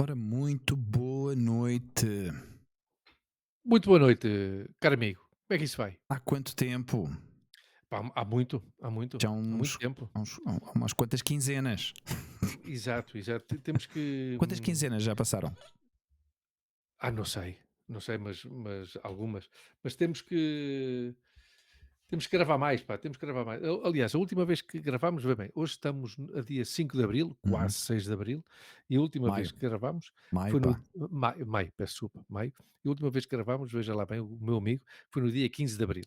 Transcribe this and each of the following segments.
Ora, muito boa noite. Muito boa noite, caro amigo. Como é que isso vai? Há quanto tempo? Pá, há Já muito tempo. há umas quantas quinzenas? Exato, exato. Temos que. Quantas quinzenas já passaram? Não sei, mas algumas. Mas temos que gravar mais, pá, temos que gravar mais. Aliás, a última vez que gravámos, vê bem, hoje estamos a dia 5 de Abril, Uhum. quase 6 de Abril, e a última vez Maio. que gravámos Maio, foi no pá. maio, peço desculpa, maio, e a última vez que gravámos, veja lá bem, o meu amigo, foi no dia 15 de Abril.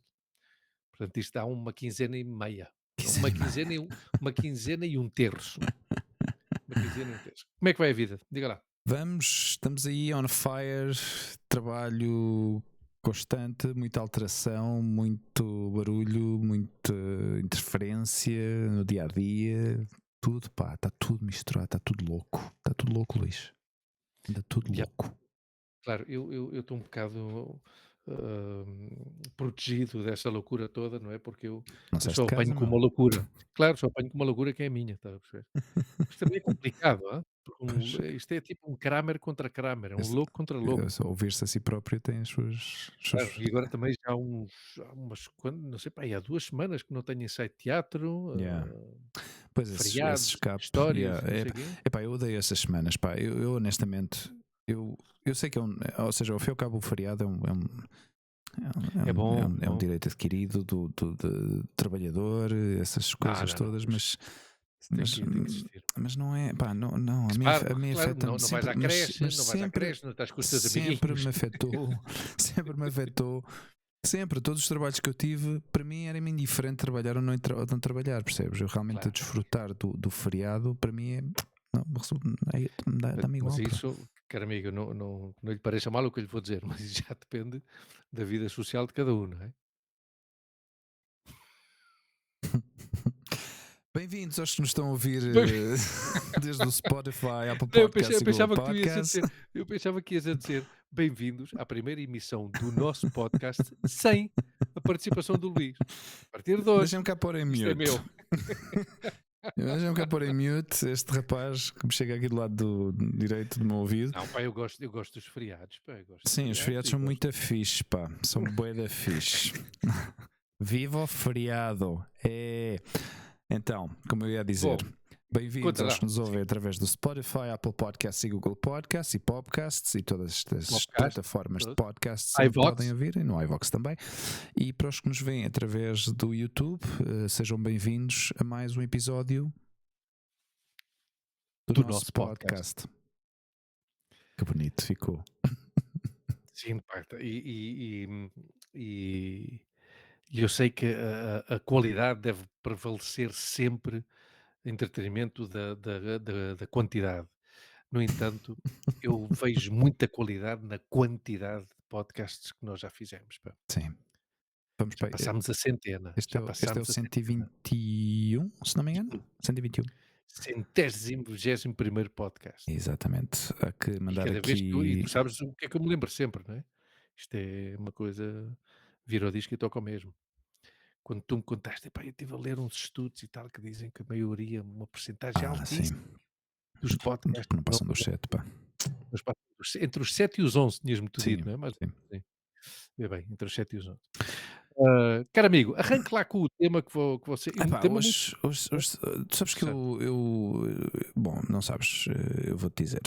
Portanto, isto dá uma quinzena e meia. Quinzena Uma e meia. quinzena e uma quinzena e um terço. Uma quinzena e um terço. Como é que vai a vida? Diga lá. Vamos, estamos aí on fire, trabalho constante, muita alteração, muito barulho, muita interferência no dia a dia. Tudo, pá, está tudo misturado, está tudo louco. Está tudo louco, Luís. Anda tudo Ya, louco. claro, eu estou um bocado, protegido dessa loucura toda, não é, porque eu Não eu saíste só de casa, apanho com meu? uma loucura. Claro, só apanho com uma loucura que é a minha, estás a perceber? Isto também é complicado, porque Pois. isto é tipo um Kramer contra Kramer, é um Esse- louco contra louco. Ouvir-se a si próprio tem as suas, Claro, e agora também já há umas quan não sei, pá, aí há 2 semanas que não tenho ensaio de teatro, yeah. Pois esse feriados, escape, histórias yeah. e não sei o quê. Epá, eu odeio essas semanas, pá. Eu honestamente, eu sei que ou seja, ao fim e ao cabo o feriado É bom, é é um bom. direito adquirido do trabalhador, essas Não, coisas não, não, todas, isso tem que existir. mas não é, pá, não, Claro, a mim claro, afeta-me não vais sempre, à creche, não vais à creche, não estás com os teus sempre amiguinhos. me afetou, sempre me afetou. Sempre, todos os trabalhos que eu tive, para mim era-me indiferente trabalhar ou ou não trabalhar, percebes? Eu realmente a Claro, desfrutar do feriado, para mim é. Não, dá-me mas igual, pá. isso, caro amigo, não lhe pareça mal o que eu lhe vou dizer, mas isso já depende da vida social de cada um, não é? Bem-vindos aos que nos estão a ouvir desde o Spotify, Apple Não, Podcasts eu e Google pensava que tu ias a Podcasts. dizer eu pensava que ias a dizer: "Bem-vindos à primeira emissão do nosso podcast sem a participação do Luís. A partir de hoje, Deixem-me cá pôr em isto é mute. meu". Deixem-me cá pôr em mute este rapaz que me chega aqui do lado direito do meu ouvido. Não, pá, eu gosto dos feriados, pá, eu gosto dos Sim, os feriados feriados e são gosto muito fixe, pá. São bué da fixe. Viva o feriado! É. Então, como eu ia dizer, bom, bem-vindos conta aos lá. que nos Sim, ouvem através do Spotify, Apple Podcasts e Google Podcasts e Podcasts e todas estas podcast, plataformas de todo. podcasts onde podem iVox, ouvir, e no iVox também. E para os que nos veem através do YouTube, sejam bem-vindos a mais um episódio do do nosso nosso podcast. podcast. Que bonito ficou. Sim, pá, e e eu sei que a qualidade deve prevalecer sempre em detrimento da quantidade. No entanto, eu vejo muita qualidade na quantidade de podcasts que nós já fizemos, pá. Sim. Vamos Já para. passámos a centena, já Este é o passámos a centena. 121, se não me engano. 121. Centésimo, 21º podcast. Exatamente. Há que E mandar cada vez que eu e aqui. tu sabes o que é que eu me lembro sempre, não é? Isto é uma coisa, vira o disco e toca ao mesmo. Quando tu me contaste: "Epá, eu estive a ler uns estudos e tal que dizem que a maioria, uma percentagem Ah, sim. altíssima dos podcasts Não passam dos 7, pá. mas pá, entre os 7 e os 11 tinhas-me tu dito, Sim, não é? Mais sim. sim, vê bem, entre os 7 e os 11. Caro amigo, arranque lá com o tema que você Ah, um pá, tema muito tu sabes que interessante. bom, não sabes, eu vou-te dizer.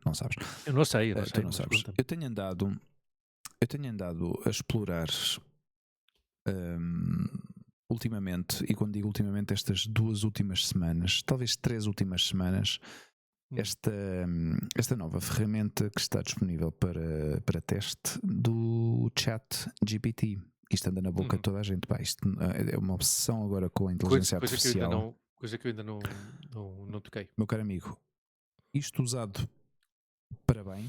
Não sabes. Eu não Tu sei, não mas sabes. conta-me. Eu tenho andado a explorar hum, ultimamente, e quando digo ultimamente, estas 2 últimas semanas, talvez 3 últimas semanas, Hum, esta nova ferramenta que está disponível para teste do Chat GPT. Isto anda na boca de uhum. toda a gente. Pá, isto é uma obsessão agora com a Coisa inteligência coisa que eu ainda artificial. não coisa que eu ainda não toquei. Meu caro amigo, isto usado para bem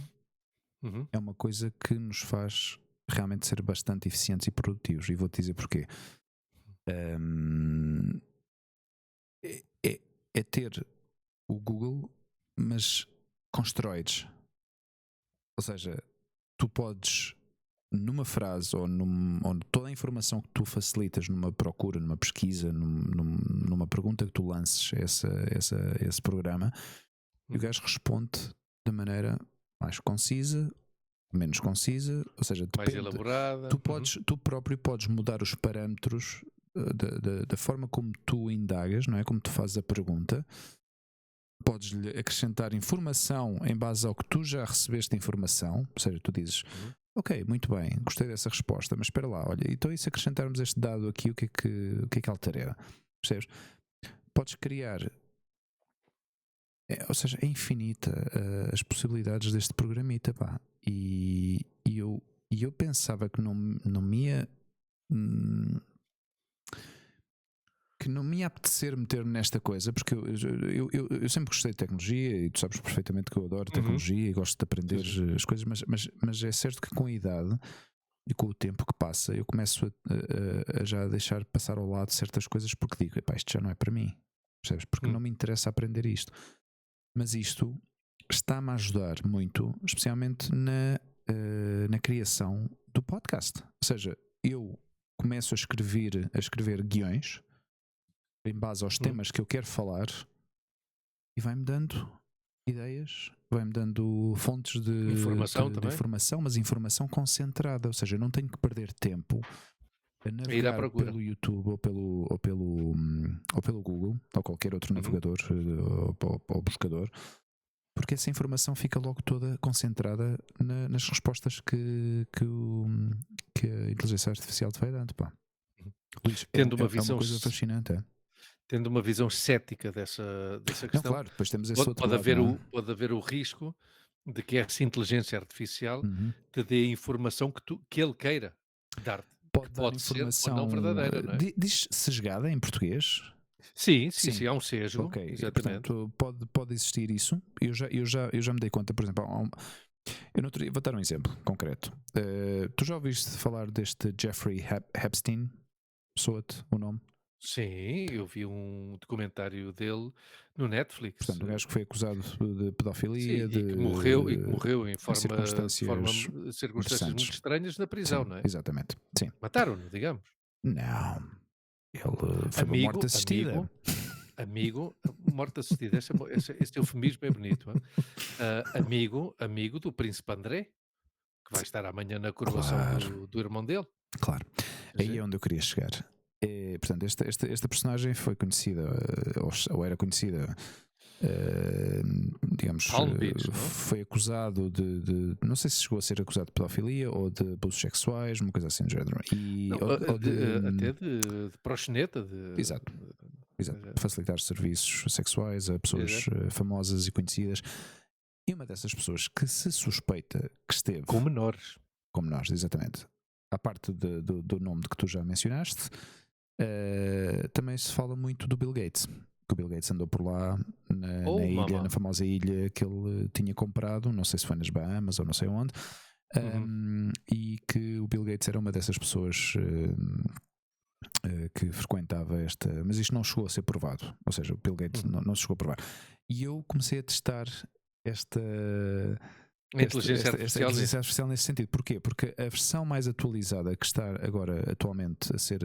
Uhum, é uma coisa que nos faz realmente ser bastante eficientes e produtivos. E vou-te dizer porquê. Hum, é ter o Google, mas com esteroides. Ou seja, tu podes, numa frase ou toda a informação que tu facilitas numa procura, numa pesquisa, numa pergunta que tu lances a esse programa, e o uhum. gajo responde da maneira mais concisa, menos concisa, ou seja, Mais depende. elaborada. Tu próprio podes mudar os parâmetros da forma como tu indagas, não é? Como tu fazes a pergunta. Podes-lhe acrescentar informação em base ao que tu já recebeste de informação, ou seja, tu dizes, ok, muito bem, gostei dessa resposta, mas espera lá, olha, então e se acrescentarmos este dado aqui, o que é que altera? Percebes? Podes criar, ou seja, é infinita as possibilidades deste programita, pá. E eu pensava que não me ia... que não me ia apetecer meter-me nesta coisa, porque eu sempre gostei de tecnologia e tu sabes perfeitamente que eu adoro tecnologia e gosto de aprender as coisas, mas é certo que com a idade e com o tempo que passa eu começo a já deixar passar ao lado certas coisas porque digo, epá, isto já não é para mim, percebes? Porque não me interessa aprender isto. Mas isto está-me a ajudar muito, especialmente na criação do podcast. Ou seja, eu começo a escrever guiões em base aos temas que eu quero falar e vai-me dando ideias, vai-me dando fontes de informação, mas informação concentrada, ou seja, eu não tenho que perder tempo a navegar pelo YouTube ou pelo Google ou qualquer outro navegador ou buscador, porque essa informação fica logo toda concentrada nas respostas que a inteligência artificial te vai dando, pá. Luís, Tendo uma é visão uma coisa fascinante, é? Tendo uma visão cética dessa Não, questão, claro, depois temos esse outro lado, pode haver o risco de que essa inteligência artificial Uhum. te dê a informação que ele queira dar-te, que Pode dar pode ser ou informação. não verdadeira, não é? Diz sesgada em português? Sim, há um sesgo, Ok, exatamente. portanto, pode existir isso. Eu já me dei conta, por exemplo, vou dar um exemplo concreto. Tu já ouviste falar deste Jeffrey Epstein? Soa-te o nome? Sim, eu vi um documentário dele no Netflix. Portanto, um gajo que foi acusado de pedofilia, Sim, e que morreu em circunstâncias muito estranhas na prisão, sim, não é? exatamente. Sim. Mataram-no, digamos. Não, ele foi uma morte assistida. Morte assistida, esse eufemismo é bonito. Amigo do Príncipe André, que vai estar amanhã na coroação Claro, do irmão dele. claro. Aí é onde eu queria chegar. Portanto, esta personagem foi conhecida, ou era conhecida, digamos, Palm Beach, não? foi acusado não sei se chegou a ser acusado de pedofilia ou de abusos sexuais, uma coisa assim do género. Até de proxeneta. Exato. Facilitar serviços sexuais a pessoas famosas e conhecidas. E uma dessas pessoas que se suspeita que esteve com menores, exatamente, à parte do nome de que tu já mencionaste, também se fala muito do Bill Gates. Que o Bill Gates andou por lá na famosa ilha que ele tinha comprado, não sei se foi nas Bahamas ou não sei onde, e que o Bill Gates era uma dessas pessoas que frequentava mas isto não chegou a ser provado, ou seja, o Bill Gates não se chegou a provar. E eu comecei a testar esta inteligência artificial nesse sentido. Porquê? Porque a versão mais atualizada que está agora atualmente a ser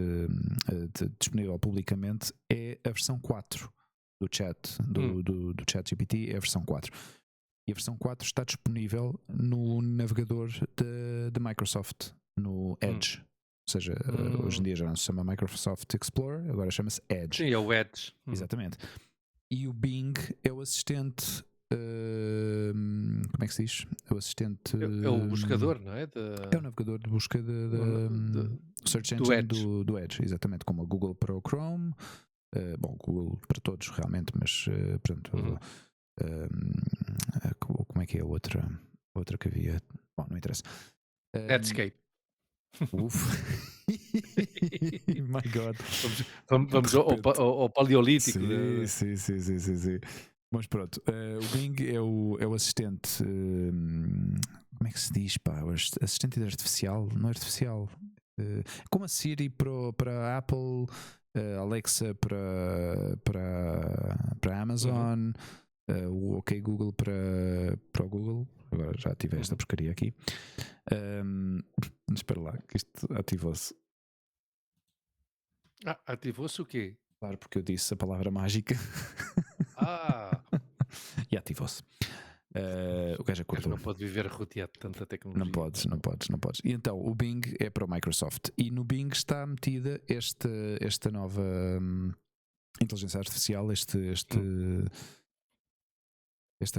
disponível publicamente é a versão 4 do chat GPT, é a versão 4. E a versão 4 está disponível no navegador da Microsoft, no Edge. Ou seja, hoje em dia já não se chama Microsoft Explorer, agora chama-se Edge. Sim, é o Edge. Exatamente. E o Bing é o assistente. Como é que se diz? É o assistente. É o buscador, não é? É o navegador de busca Search Engine do Edge, exatamente, como a Google para o Chrome. Google para todos realmente, mas portanto, como é que é a outra que havia? Bom, não interessa. Netscape. My God. Vamos ao paleolítico. Sim. Mas pronto, o Bing é o assistente. Como é que se diz? Pá? O assistente artificial, não é artificial. Como a Siri para a Apple, Alexa para a Amazon, o OK Google para o Google. Agora já tive esta porcaria aqui. Espera lá, que isto ativou-se. Ativou-se o quê? Claro, porque eu disse a palavra mágica. Ah! E ativou-se. O gajo O gajo acordou. não pode viver rodeado de tanta tecnologia. Não podes. E então o Bing é para o Microsoft. E no Bing está metida esta nova inteligência artificial, esta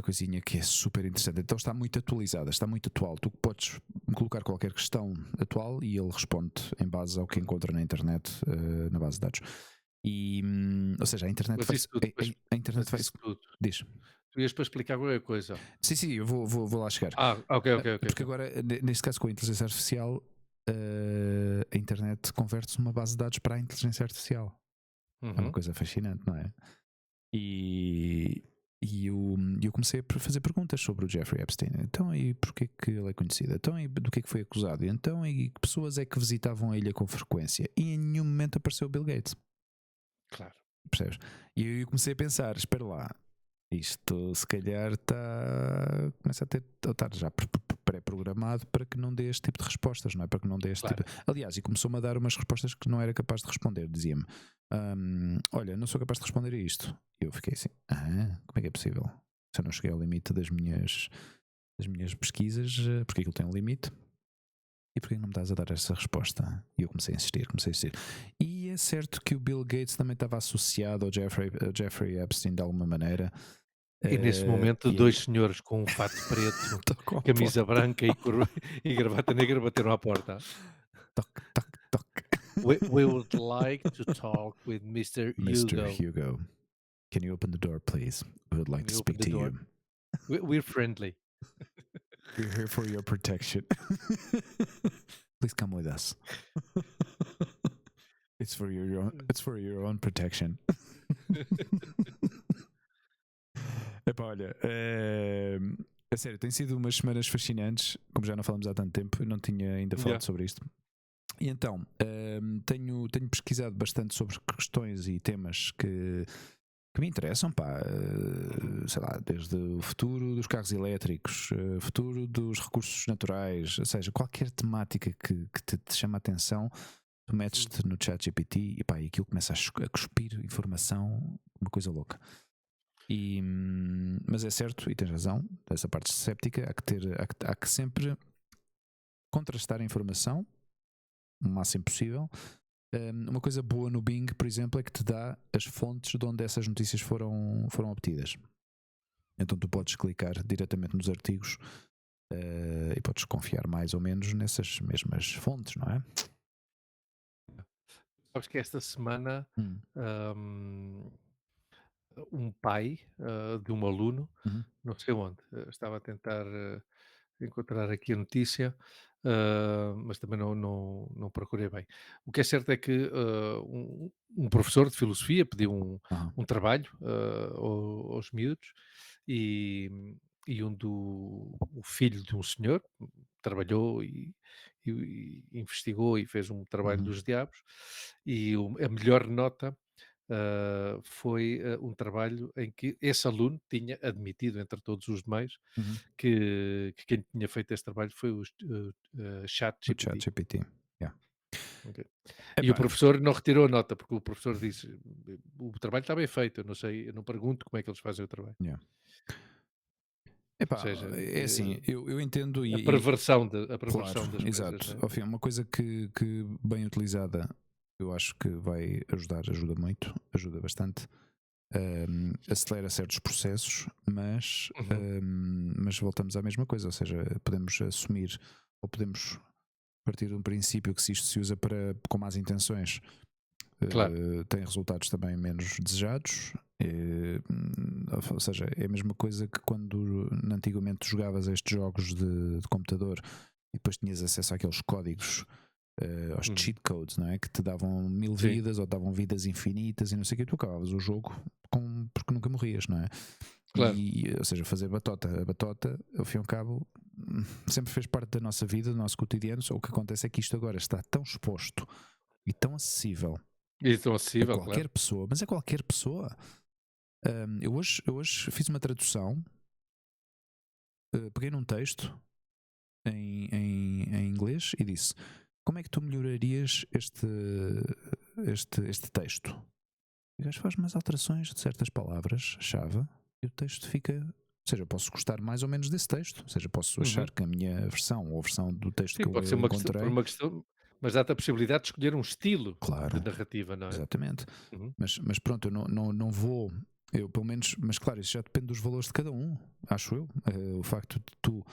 coisinha que é super interessante. Então está muito atualizada, está muito atual. Tu podes colocar qualquer questão atual e ele responde em base ao que encontra na internet, na base de dados. E, ou seja, a internet Mas vai. isso tudo, A internet vai. isso tudo. Diz. Tu ias para explicar qualquer coisa. Sim, eu vou lá chegar. Ok. Porque agora, neste caso, com a inteligência artificial, a internet converte-se numa base de dados para a inteligência artificial. É uma coisa fascinante, não é? E eu comecei a fazer perguntas sobre o Jeffrey Epstein. Então, e porquê que ele é conhecido? Então, e do que é que foi acusado? Então, e que pessoas é que visitavam a ilha com frequência? E em nenhum momento apareceu o Bill Gates. Claro. Percebes? E eu comecei a pensar, espera lá, isto se calhar começa a estar já pré-programado para que não dê este tipo de respostas, não é? Para que não dê este tipo. Aliás, e começou-me a dar umas respostas que não era capaz de responder. Dizia-me: olha, não sou capaz de responder a isto. E eu fiquei assim: como é que é possível? Se eu não cheguei ao limite das minhas pesquisas, porque aquilo tem um limite. E porquê não me estás a dar essa resposta? E eu comecei a insistir. E é certo que o Bill Gates também estava associado ao Jeffrey Epstein de alguma maneira. E nesse momento, dois senhores com um fato preto, camisa branca e gravata negra bateram à porta. Toc. We would like to talk with Mr. Hugo. Can you open the door, please? We would like to speak to you. We're friendly. We're here for your protection. Please come with us. It's for your own protection. Epá, olha, a sério, tem sido umas semanas fascinantes. Como já não falamos há tanto tempo, eu não tinha ainda falado sobre isto. E então, tenho pesquisado bastante sobre questões e temas que me interessam, pá, sei lá, desde o futuro dos carros elétricos, futuro dos recursos naturais, ou seja, qualquer temática que te chama a atenção, tu metes-te no ChatGPT e pá, e aquilo começa a cuspir informação, uma coisa louca. Mas é certo, e tens razão, dessa parte escéptica, há que sempre contrastar a informação o máximo possível. Uma coisa boa no Bing, por exemplo, é que te dá as fontes de onde essas notícias foram obtidas. Então tu podes clicar diretamente nos artigos e podes confiar mais ou menos nessas mesmas fontes, não é? Sabes que esta semana um pai de um aluno, não sei onde, estava a tentar encontrar aqui a notícia, mas também não procurei bem. O que é certo é que um professor de filosofia pediu um trabalho aos miúdos e o filho de um senhor trabalhou e investigou e fez um trabalho dos diabos e a melhor nota foi um trabalho em que esse aluno tinha admitido, entre todos os demais, que quem tinha feito esse trabalho foi o ChatGPT. ChatGPT, yeah. Okay. E o professor não retirou a nota, porque o professor disse: o trabalho está bem feito, eu não pergunto como é que eles fazem o trabalho. Yeah. Ou seja, é assim, eu entendo a perversão das exato. coisas. Ao fim, uma coisa que bem utilizada eu acho que vai ajuda muito, ajuda bastante. Acelera certos processos, mas voltamos à mesma coisa, ou seja, podemos assumir ou podemos partir de um princípio que se isto se usa com más intenções, tem resultados também menos desejados. Ou seja, é a mesma coisa que quando antigamente jogavas estes jogos de computador e depois tinhas acesso àqueles códigos, aos cheat codes, não é? Que te davam 1000 vidas ou davam vidas infinitas e não sei o que, tu acabavas o jogo porque nunca morrias, não é? Claro. Ou seja, fazer batota. A batota, ao fim e ao cabo, sempre fez parte da nossa vida, do nosso cotidiano. Só o que acontece é que isto agora está tão exposto e tão acessível, a qualquer pessoa, mas a qualquer pessoa. Eu hoje fiz uma tradução, peguei num texto em inglês e disse: como é que tu melhorarias este texto? E o gajo faz umas alterações de certas palavras-chave e o texto fica seja, eu posso gostar mais ou menos desse texto, ou seja, posso achar Uhum. que a minha versão ou a versão do texto Sim, que pode ser eu uma questão por encontrei, uma questão, mas dá-te a possibilidade de escolher um estilo de claro, narrativa, não é? exatamente. Uhum. Mas pronto, eu não vou. Eu, pelo menos, mas claro, isso já depende dos valores de cada um, acho eu. O facto de tu,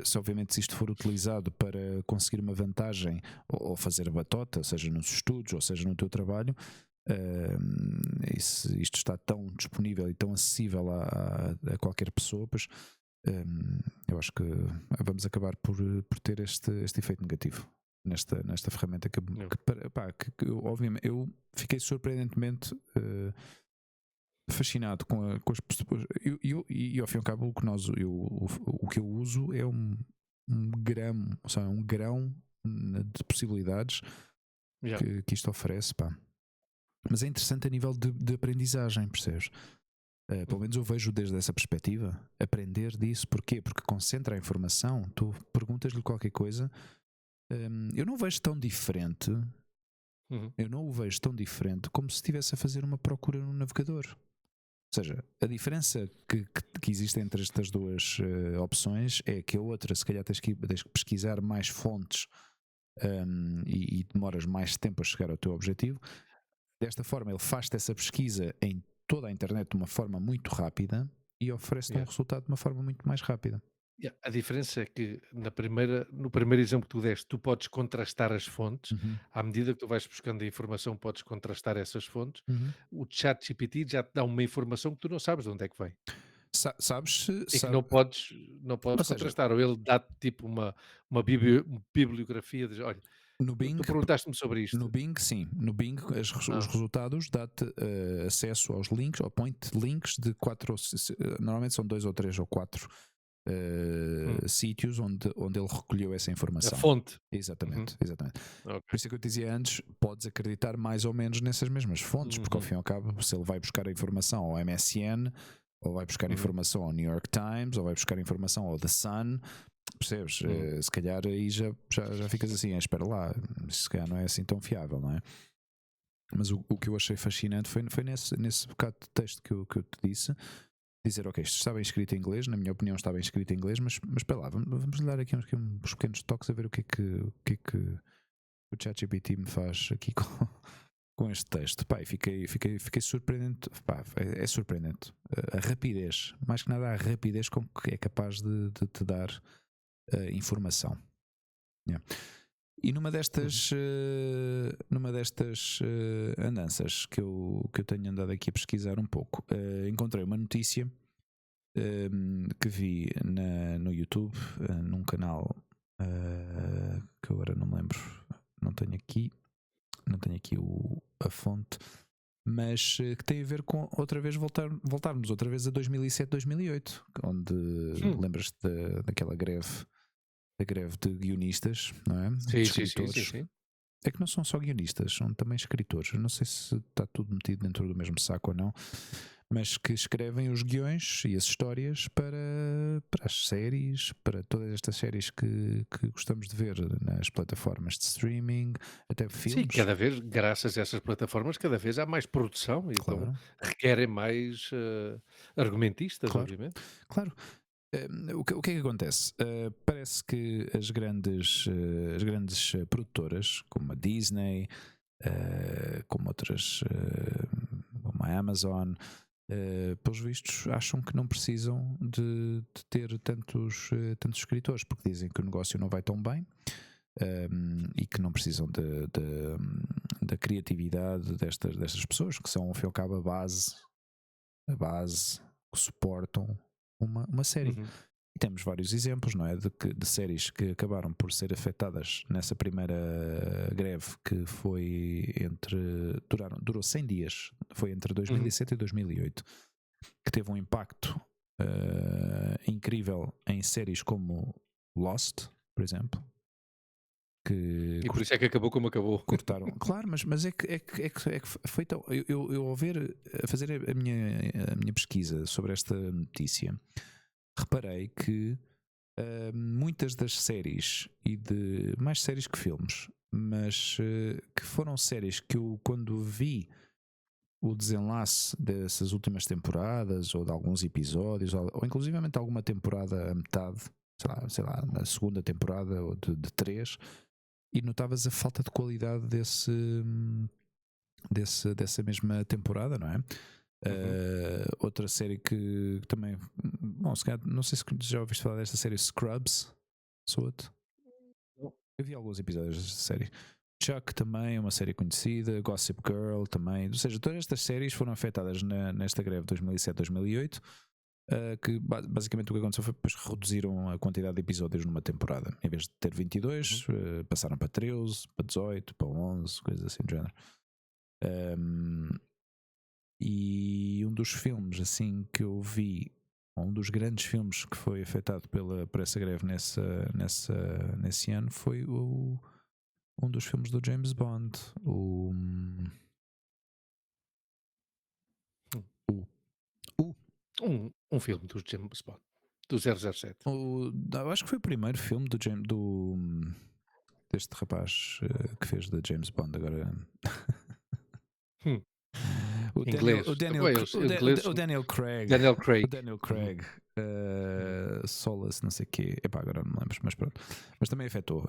se obviamente se isto for utilizado para conseguir uma vantagem ou fazer batota, seja nos estudos ou seja no teu trabalho, e se isto está tão disponível e tão acessível a qualquer pessoa, pois eu acho que vamos acabar por ter este efeito negativo nesta ferramenta Yeah. obviamente eu fiquei surpreendentemente fascinado com as pessoas. E ao fim e ao cabo, o que eu uso é um grão, ou seja, um grão de possibilidades Yeah. que isto oferece, pá. Mas é interessante a nível de aprendizagem, percebes? Pelo Uhum. menos eu vejo desde essa perspectiva, aprender disso. Porquê? Porque concentra a informação, tu perguntas-lhe qualquer coisa. Eu não vejo tão diferente, Uhum. eu não o vejo tão diferente como se estivesse a fazer uma procura no navegador. Ou seja, a diferença que existe entre estas duas opções é que a outra, se calhar, tens que pesquisar mais fontes e demoras mais tempo a chegar ao teu objetivo. Desta forma, ele faz-te essa pesquisa em toda a internet de uma forma muito rápida e oferece-te um Yeah. resultado de uma forma muito mais rápida. Yeah. A diferença é que no primeiro exemplo que tu deste, tu podes contrastar as fontes. Uhum, À medida que tu vais buscando a informação, podes contrastar essas fontes. uhum. O chat GPT já te dá uma informação que tu não sabes de onde é que vem. Sabes se. E que não podes Ou seja, contrastar. Ou ele dá-te tipo uma bibliografia de: "Olha, no Bing, tu perguntaste-me sobre no isto". Bing, sim. No Bing, os Ah, resultados dá-te acesso aos links, ou point links de quatro, normalmente são dois ou três ou quatro hum, sítios onde ele recolheu essa a informação. fonte. Uhum, Exatamente, exatamente. ok. Por isso é que eu te dizia antes, podes acreditar mais ou menos nessas mesmas fontes, porque ao Uhum, fim e ao cabo, se ele vai buscar a informação ao MSN, ou vai buscar uhum, informação ao New York Times, ou vai buscar informação ao The Sun, percebes? uhum, Se calhar aí já ficas assim, espera lá, isso se calhar não é assim tão fiável, não é? Mas o que eu achei fascinante foi nesse bocado de texto que eu te disse, dizer, ok, isto está bem escrito em inglês, na minha opinião está bem escrito em inglês, mas espera lá, vamos lhe dar aqui uns pequenos toques a ver o que é que o ChatGPT me faz aqui com este texto. Pá, e fiquei surpreendente. Pá, é surpreendente. A rapidez, mais que nada a rapidez com que é capaz de te dar informação. Yeah. E uhum. numa destas andanças que eu tenho andado aqui a pesquisar um pouco, encontrei uma notícia que vi no YouTube, num canal que agora não me lembro, não tenho aqui, a fonte, mas que tem a ver com outra vez voltarmos outra vez a 2007, 2008, onde Hum. lembras-te daquela greve de guionistas, não é? De Sim, sim, sim, sim, escritores. sim. É que não são só guionistas, são também escritores. Eu não sei se está tudo metido dentro do mesmo saco ou não, mas que escrevem os guiões e as histórias para as séries, para todas estas séries que gostamos de ver nas plataformas de streaming, até Sim, filmes, cada vez, graças a essas plataformas, cada vez há mais produção, e então claro, requerem mais argumentistas, claro, obviamente. claro. O que é que acontece? Parece que as grandes produtoras, como a Disney, como outras, como a Amazon, pelos vistos, acham que não precisam de ter tantos escritores, porque dizem que o negócio não vai tão bem, e que não precisam da criatividade destas pessoas, que são, ao fim e ao cabo, a base que suportam uma série. Uhum, E temos vários exemplos, não é? De séries que acabaram por ser afetadas nessa primeira greve que foi durou 100 dias, foi entre uhum. 2007 e 2008, que teve um impacto incrível em séries como Lost, por exemplo, que E por isso é que acabou como acabou. cortaram. Claro, mas é que foi tão. Eu ao ver, a fazer a minha pesquisa sobre esta notícia, reparei que muitas das séries, e de mais séries que filmes, mas que foram séries que eu, quando vi, o desenlace dessas últimas temporadas, ou de alguns episódios, ou inclusivamente alguma temporada a metade, sei lá, na segunda temporada ou de três, e notavas a falta de qualidade dessa mesma temporada, não é? Uhum. Outra série que também, bom, se calhar, não sei se já ouviste falar desta série Scrubs, Soot. Eu vi alguns episódios desta série. Chuck também, uma série conhecida, Gossip Girl também, ou seja, todas estas séries foram afetadas nesta greve de 2007-2008, que basicamente o que aconteceu foi que depois reduziram a quantidade de episódios numa temporada. Em vez de ter 22, Uhum. passaram para 13, para 18, para 11, coisas assim do género. Um, e um dos filmes assim que eu vi, um dos grandes filmes que foi afetado por essa greve nesse ano foi um dos filmes do James Bond, Hum. o, o, Um filme do James Bond, do 007. eu acho que foi o primeiro filme deste rapaz que fez da James Bond agora. Hum. O Daniel, o Inglês. Daniel, Então, eles o, Da- ingleses o Daniel Craig, Daniel o Craig. Daniel Uhum. Craig, Uhum. Solace, não sei o quê. Epá, agora não me lembro, mas pronto. Mas também afetou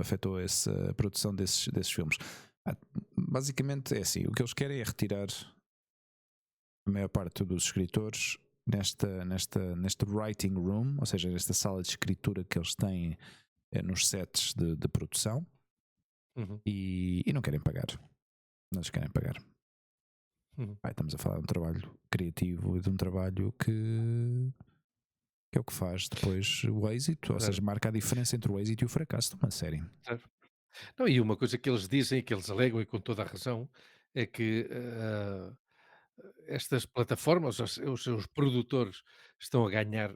a produção desses filmes. Basicamente é assim: o que eles querem é retirar a maior parte dos escritores neste writing room, ou seja, nesta sala de escritura que eles têm nos sets de produção, Uhum. e não querem pagar. Não lhes querem pagar. Uhum. Estamos a falar de um trabalho criativo e de um trabalho que é o que faz depois o êxito, ou seja, Claro, marca a diferença entre o êxito e o fracasso de uma série. claro. Não, e uma coisa que eles dizem, que eles alegam e com toda a razão, é que, estas plataformas, os seus produtores estão a ganhar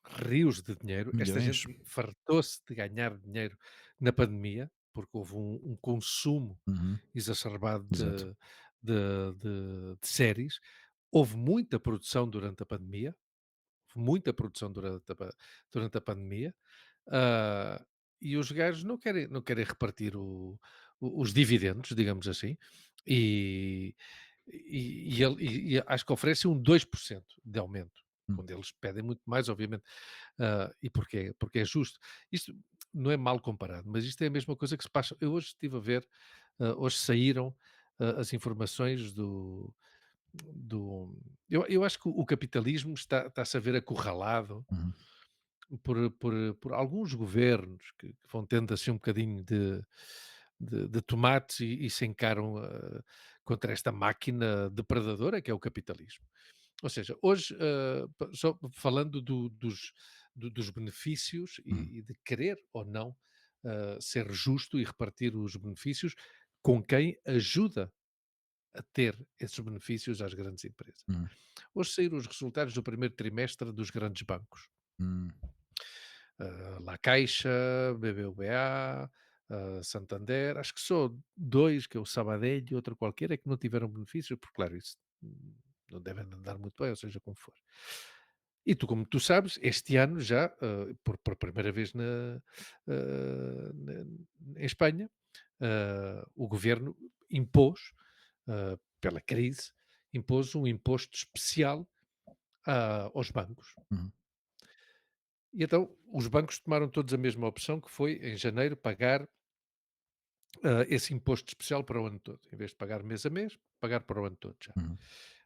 rios de dinheiro. Esta Milhões. gente fartou-se de ganhar dinheiro na pandemia, porque houve um consumo Uhum, exacerbado exato. de séries. Houve muita produção durante a pandemia, muita produção durante a pandemia, ah, e os gajos não querem repartir os dividendos, digamos assim, e, e acho que oferecem um 2% de aumento, Hum, quando eles pedem muito mais, obviamente. E porquê? Porque é justo. Isto não é mal comparado, mas isto é a mesma coisa que se passa. Eu hoje estive a ver, hoje saíram as informações do. Eu acho que o capitalismo está-se a ver acurralado uhum, por alguns governos que vão tendo assim um bocadinho de tomates e se encaram contra esta máquina depredadora que é o capitalismo. Ou seja, hoje, só falando dos benefícios uhum, e de querer ou não ser justo e repartir os benefícios com quem ajuda a ter esses benefícios às grandes empresas. uhum, Hoje saíram os resultados do primeiro trimestre dos grandes bancos. uhum, La Caixa, BBVA, Santander, acho que só 2, que é o Sabadell e outro qualquer, é que não tiveram benefícios, porque claro, isso não devem andar muito bem, ou seja, como for. E tu, como tu sabes, este ano já, por primeira vez em Espanha, o governo impôs, pela crise, impôs um imposto especial aos bancos. uhum, E então os bancos tomaram todos a mesma opção, que foi, em janeiro, pagar esse imposto especial para o ano todo. Em vez de pagar mês a mês, pagar para o ano todo já. uhum,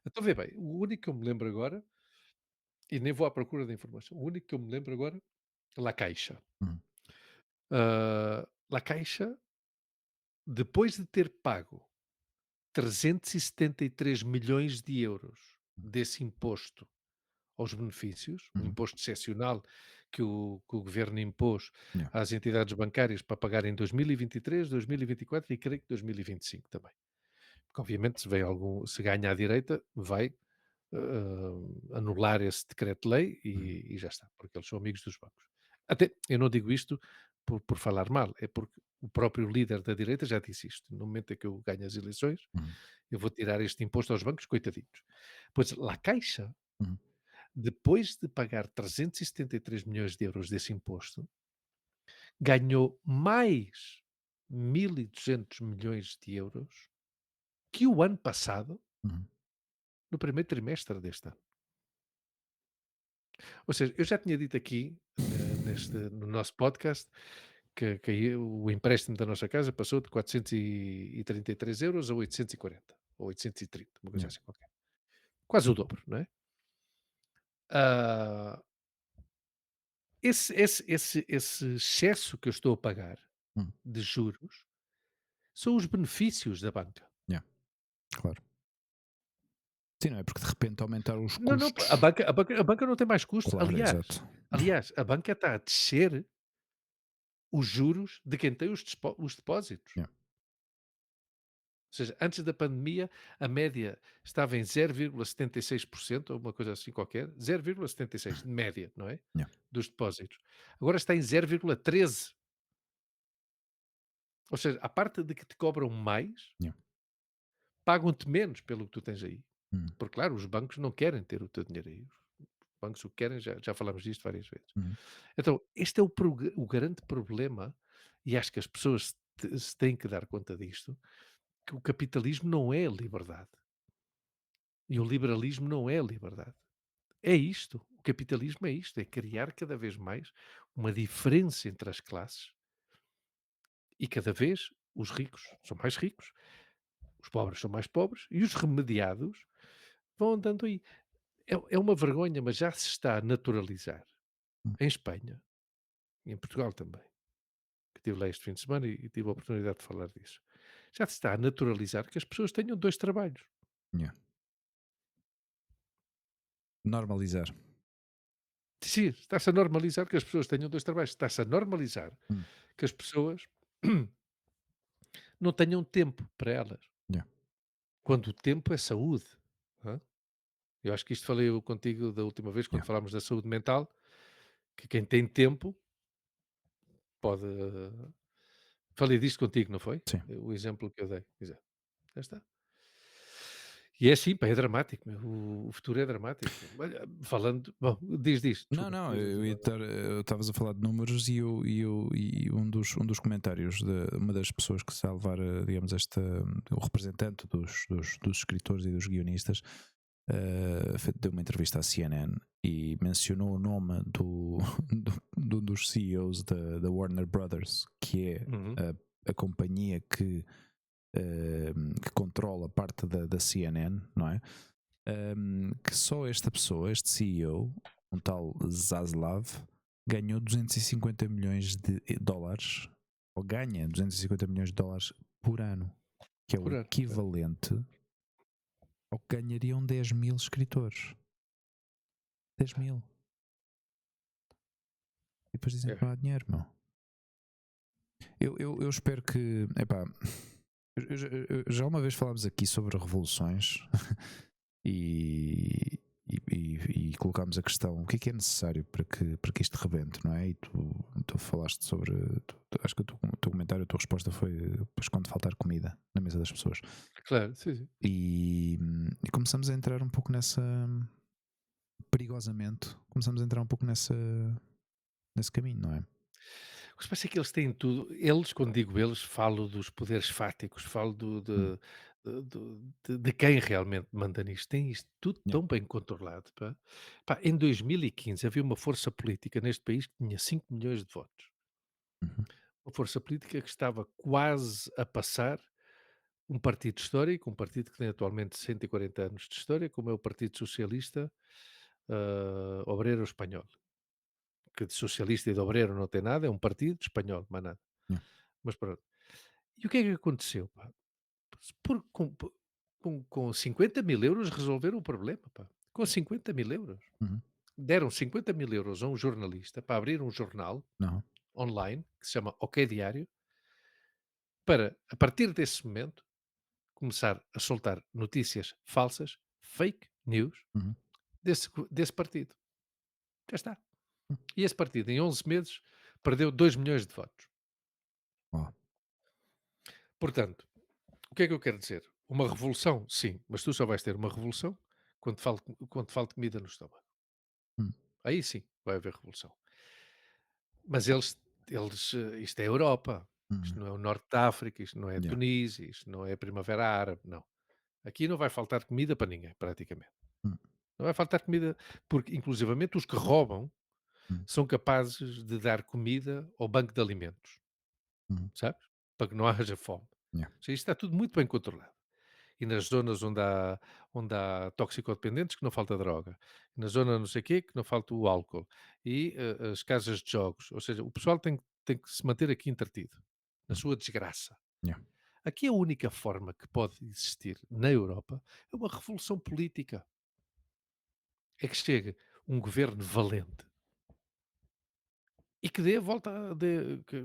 Então vê bem, o único que eu me lembro agora, e nem vou à procura da informação, o único que eu me lembro agora é La Caixa. uhum, La Caixa, depois de ter pago 373 milhões de euros desse imposto aos benefícios, um uhum. imposto excepcional que o governo impôs Yeah. às entidades bancárias para pagar em 2023, 2024 e creio que 2025 também. Porque obviamente se ganha à direita, vai anular esse decreto-lei Uhum, e já está, porque eles são amigos dos bancos. Até, eu não digo isto por falar mal, é porque o próprio líder da direita já disse isto. No momento em que eu ganho as eleições, uhum, eu vou tirar este imposto aos bancos, coitadinhos. Pois La Caixa, uhum, depois de pagar 373 milhões de euros desse imposto, ganhou mais 1.200 milhões de euros que o ano passado uhum, no primeiro trimestre deste ano. Ou seja, eu já tinha dito aqui, no nosso podcast, que aí o empréstimo da nossa casa passou de 433 € a 840, ou 830, uma coisa yeah, assim qualquer. Quase o dobro, não é? Ah, esse excesso que eu estou a pagar hum, de juros são os benefícios da banca. yeah, claro. Sim, não é porque de repente aumentaram os Não, não, a custos. banca a banca a banca não tem mais custos. Claro, Aliás exato. aliás, a banca está a descer os juros de quem tem os depósitos. Yeah, Ou seja, antes da pandemia, a média estava em 0,76%, ou uma coisa assim qualquer, 0,76 de média, não é? yeah, Dos depósitos. Agora está em 0,13. Ou seja, a parte de que te cobram mais, yeah, pagam-te menos pelo que tu tens aí. uhum, Porque, claro, os bancos não querem ter o teu dinheiro aí. Os bancos o que querem, já falámos disto várias vezes. uhum, Então, este é o grande problema, e acho que as pessoas se têm que dar conta disto, que o capitalismo não é liberdade. E o liberalismo não é liberdade. É isto. O capitalismo é isto, é criar cada vez mais uma diferença entre as classes e cada vez os ricos são mais ricos, os pobres são mais pobres e os remediados vão andando aí. É uma vergonha, mas já se está a naturalizar uhum, em Espanha e em Portugal também, que estive lá este fim de semana e tive a oportunidade de falar disso. Já se está a naturalizar que as pessoas tenham 2 trabalhos. yeah. Normalizar. Sim, está-se a normalizar que as pessoas tenham 2 trabalhos. Está-se a normalizar Hum, que as pessoas não tenham tempo para elas, yeah, quando o tempo é saúde. Hã? Eu acho que isto falei eu contigo da última vez, yeah. quando falámos da saúde mental, que quem tem tempo pode. Falei disto contigo, não foi? Sim. O exemplo que eu dei. Exato. Já está. E é assim, pá, é dramático, meu. O futuro é dramático. Olha, falando. Bom, diz, Não, desculpa, não, ias dizer eu ia qualquer estar, estavas a falar de números e um dos comentários de uma das pessoas que está a levar, digamos, o representante dos escritores e dos guionistas, deu uma entrevista à CNN e mencionou o nome dos CEOs da Warner Brothers, que é Uhum. a companhia que controla parte da CNN, não é? Que só esta pessoa, este CEO, um tal Zaslav, ganhou 250 milhões de dólares, ou ganha 250 milhões de dólares por ano, que é o Por ano. É. equivalente ao que ganhariam 10 mil escritores. 10 mil. E depois dizem que É. não há dinheiro, meu. Eu espero que. Epá, já uma vez falámos aqui sobre revoluções e, e colocámos a questão: o que é necessário para que isto rebente, não é? E tu falaste sobre. Acho que o teu comentário, a tua resposta foi: depois quando faltar comida na mesa das pessoas. Claro, sim, sim. E começamos a entrar um pouco nessa. Perigosamente, começamos a entrar um pouco nesse caminho, não é? O que se passa é que eles têm tudo. Eles, quando digo eles, falo dos poderes fáticos, falo Hum, de quem realmente manda nisto. Tem isto tudo yeah, tão bem controlado. Pá. Pá, em 2015 havia uma força política neste país que tinha 5 milhões de votos. uhum, Uma força política que estava quase a passar um partido histórico, um partido que tem atualmente 140 anos de história, como é o Partido Socialista Obreiro Espanhol, que de socialista e de obreiro não tem nada, é um partido espanhol, mais nada. yeah, Mas pronto. E o que é que aconteceu? Pá? Com 50.000 € resolveram o problema. Pá. Com 50.000 €. uhum, Deram 50.000 € a um jornalista para abrir um jornal não, online que se chama OK Diário, para, a partir desse momento, começar a soltar notícias falsas, fake news, uhum, desse partido. Já está. uhum, E esse partido, em 11 meses, perdeu 2 milhões de votos. ó, Portanto, o que é que eu quero dizer? Uma revolução, sim, mas tu só vais ter uma revolução quando falte comida no estômago. hum, Aí sim vai haver revolução. Mas isto é Europa, isto uhum, não é o norte da África, isto não é yeah, Tunísia, isto não é a Primavera Árabe, não. Aqui não vai faltar comida para ninguém, praticamente. hum, Não vai faltar comida, porque inclusivamente os que roubam hum, são capazes de dar comida ao banco de alimentos, hum, sabes? Para que não haja fome. yeah, Ou seja, isto está tudo muito bem controlado. E nas zonas onde há toxicodependentes, que não falta droga. Na zona não sei quê, que não falta o álcool. E as casas de jogos. Ou seja, o pessoal tem que se manter aqui entretido, na hum. sua desgraça. Yeah. Aqui a única forma que pode existir na Europa é uma revolução política. É que chegue um governo valente e que dê a volta,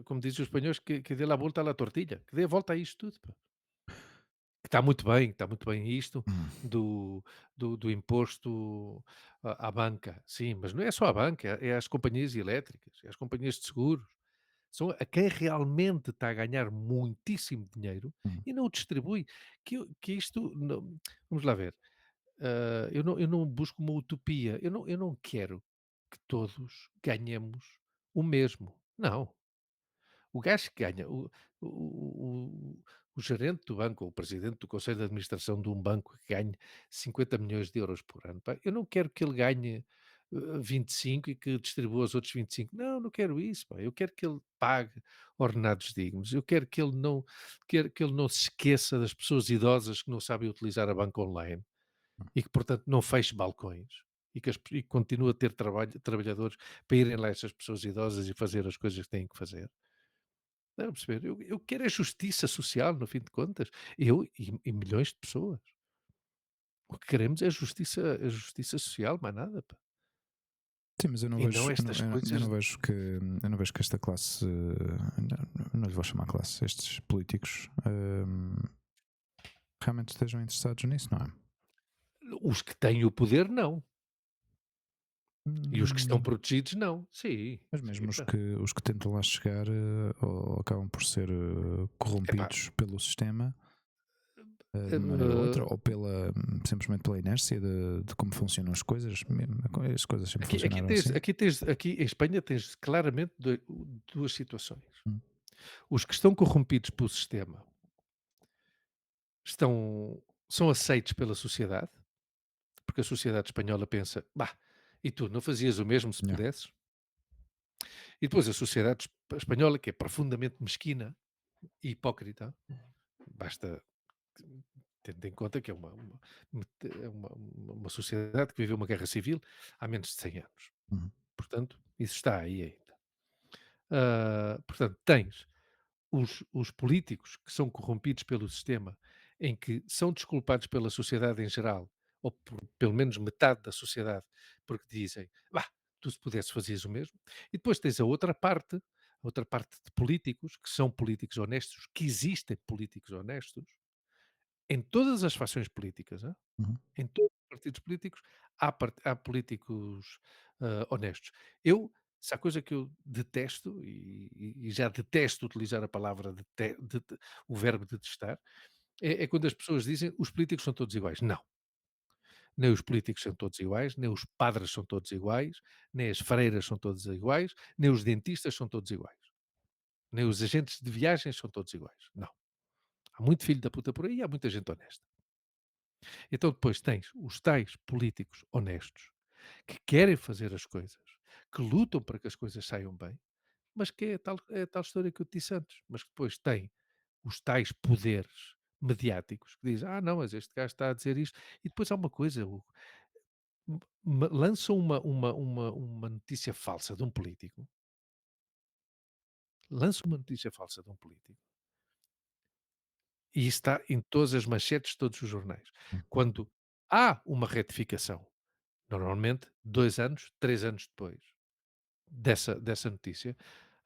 como dizem os espanhóis, que dê a volta à tortilha, que dê a volta a isto tudo. Pá. Que está muito bem isto Hum, do, do imposto à banca, sim, mas não é só à banca, é às companhias elétricas, é às companhias de seguros. São a quem realmente está a ganhar muitíssimo dinheiro hum, e não o distribui. Que isto, vamos lá ver, eu não busco uma utopia, eu não quero que todos ganhemos o mesmo. Não. O gajo que ganha, o gerente do banco, ou o presidente do conselho de administração de um banco que ganhe 50 milhões de euros por ano, pá, eu não quero que ele ganhe 25 e que distribua os outros 25. Não, não quero isso, pá. Eu quero que ele pague ordenados dignos. Eu quero que ele não se esqueça das pessoas idosas que não sabem utilizar a banca online e que, portanto, não feche balcões. E que continue a ter trabalhadores para irem lá essas pessoas idosas e fazer as coisas que têm que fazer. Estás a perceber? Eu quero é justiça social, no fim de contas. Eu e milhões de pessoas. O que queremos é justiça social, mais nada, pá. sim, mas eu não E não vejo, estas eu coisas não vejo que esta classe, não lhe vou chamar classe, estes políticos realmente estejam interessados nisso, não é? os que têm o poder, não. E os que estão Hum, protegidos, não. Sim, mas sim, mesmo pá. os que tentam lá chegar ou acabam por ser Epá, corrompidos pelo sistema de uma maneira ou outra, eh, ou simplesmente pela inércia de como funcionam as coisas. As coisas sempre funcionaram assim. aqui em Espanha tens claramente 2 situações. Hum, Os que estão corrompidos pelo sistema são aceitos pela sociedade, porque a sociedade espanhola pensa: "Bah, e tu não fazias o mesmo se yeah, pudesses?" E depois a sociedade espanhola, que é profundamente mesquina e hipócrita, basta tendo em conta que é uma sociedade que viveu uma guerra civil há menos de 100 anos. uhum, Portanto, isso está aí ainda. Portanto, tens os políticos que são corrompidos pelo sistema, em que são desculpados pela sociedade em geral, ou por pelo menos metade da sociedade, porque dizem: "Bah, tu se pudesse fazias o mesmo". E depois tens a outra parte de políticos, que são políticos honestos, que existem políticos honestos, em todas as fações políticas, uhum, em todos os partidos políticos há políticos, honestos. Eu Se há coisa que eu detesto, e já detesto utilizar a palavra o verbo detestar, é quando as pessoas dizem: "Os políticos são todos iguais". Não, nem os políticos são todos iguais, nem os padres são todos iguais, nem as freiras são todas iguais, nem os dentistas são todos iguais, nem os agentes de viagens são todos iguais. Não. Há muito filho da puta por aí e há muita gente honesta. Então depois tens os tais políticos honestos que querem fazer as coisas, que lutam para que as coisas saiam bem, mas que é a tal história que eu te disse antes, mas que depois tem os tais poderes mediáticos que dizem: "Ah, não, mas este gajo está a dizer isto", e depois há uma coisa, lançam uma notícia falsa de um político, lançam uma notícia falsa de um político, e isso está em todas as manchetes de todos os jornais. hum, Quando há uma retificação, normalmente 2 anos, 3 anos depois dessa notícia,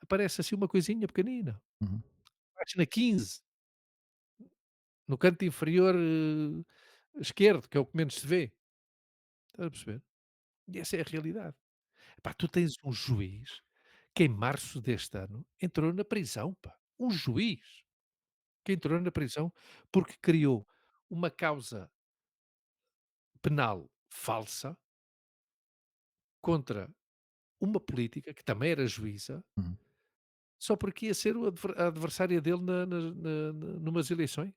aparece assim uma coisinha pequenina, uhum. página 15, no canto inferior, esquerdo, que é o que menos se vê. Estás a perceber? E essa é a realidade. Epá, tu tens um juiz que em março deste ano entrou na prisão, pá. Um juiz que entrou na prisão porque criou uma causa penal falsa contra uma política que também era juíza, Uhum. só porque ia ser a adversária dele numas eleições.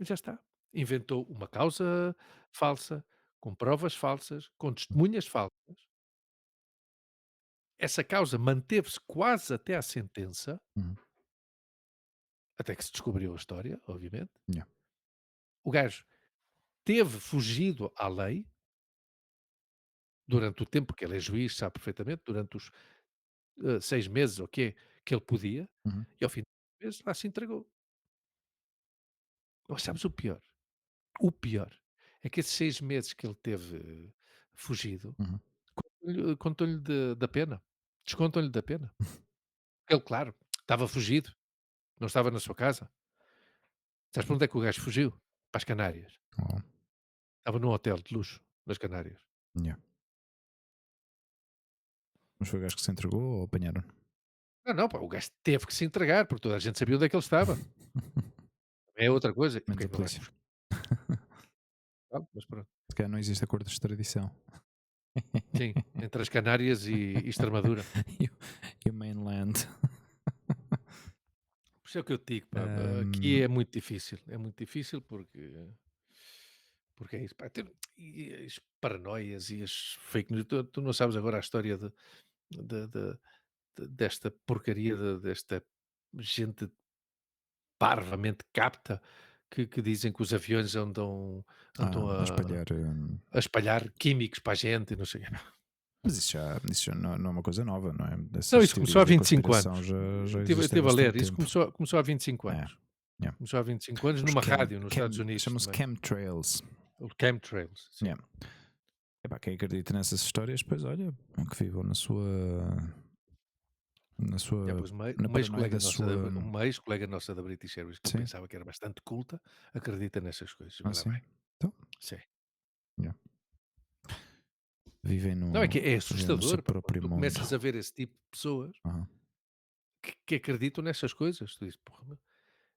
Já está. Inventou uma causa falsa, com provas falsas, com testemunhas falsas. Essa causa manteve-se quase até à sentença, uhum, até que se descobriu a história, obviamente. yeah, O gajo teve fugido à lei durante o tempo que ele é juiz, sabe perfeitamente, durante os 6 meses ou que ele podia, uhum, e ao fim de 6 meses lá se entregou. Mas sabes o pior? O pior é que esses 6 meses que ele teve fugido, uhum. contam-lhe da pena. Descontam-lhe da pena. Ele, claro, estava fugido, não estava na sua casa. Sabes para onde é que o gajo fugiu? Para as Canárias. Oh, Estava num hotel de luxo nas Canárias. yeah. Mas foi o gajo que se entregou ou apanharam? Não, não, pá, o gajo teve que se entregar, porque toda a gente sabia onde é que ele estava. É outra coisa. E Menos porque é a que o gajo polícia. fugiu? Mas pronto. Se calhar não existe acordo de extradição. Sim, entre as Canárias e Extremadura. e, o, e o mainland. Por isso é o que eu te digo, pá, aqui Um, é muito difícil porque é isso, pá, e as paranoias e as fake news, tu não sabes agora a história desta porcaria, desta gente parvamente capta que dizem que os aviões andam a espalhar. a espalhar químicos para a gente e não sei o quê. Mas isso já não é uma coisa nova, não é? Não, Essas isso começou há teorias da 25 conspiração anos. já Eu existem há estive a ler, bastante isso tempo. começou há 25 É, anos. yeah. Começou há 25 anos Os numa rádio nos Estados Unidos chamam-se também. chemtrails. O chemtrails, sim. Yeah. Epá, quem acredita nessas histórias, pois olha, que vivam na Já, sua, pois na paranoia da sua. uma ex-colega nossa da British Airways, que eu Sim, pensava que era bastante culta, acredita nessas coisas. Ora assim. bem, Então, sim. yeah. Vivem Não, é no, que é vivem no seu assustador, pá, quando próprio tu mundo. começas a ver esse tipo de pessoas Aham. que acreditam nessas coisas. Tu dizes, porra, meu,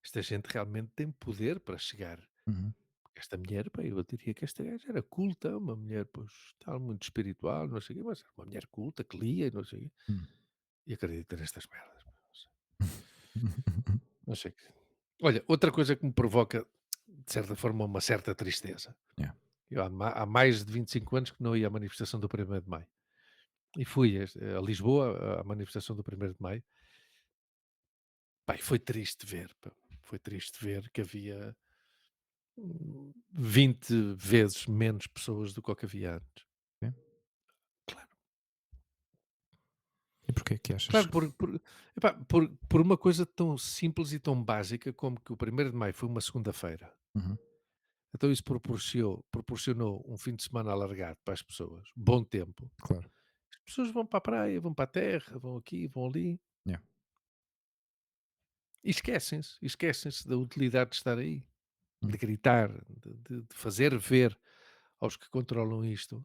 esta gente realmente tem poder para chegar. Uhum. Esta mulher, pá, eu diria que esta gaja era culta, uma mulher, pois, tal, muito espiritual, não sei o quê, mas era uma mulher culta, que lia, e não sei o quê, Hum. e acredita nestas merdas. Pá, não sei. Não sei. Olha, outra coisa que me provoca, de certa forma, uma certa tristeza. Yeah. Eu há mais de 25 anos que não ia à manifestação do 1º de Maio. E fui a Lisboa, à manifestação do 1º de Maio. Pá, e foi triste ver, pá. Foi triste ver que havia 20 vezes menos pessoas do que o que havia antes. Ok. Claro, E porquê é que achas? claro, epá, por uma coisa tão simples e tão básica como que o 1º de Maio foi uma segunda-feira. Uhum. Então isso proporcionou um fim de semana alargado para as pessoas, bom tempo. Claro. As pessoas vão para a praia, vão para a terra, vão aqui, vão ali, Yeah. e esquecem-se da utilidade de estar aí, Hum. de gritar, de fazer ver aos que controlam isto,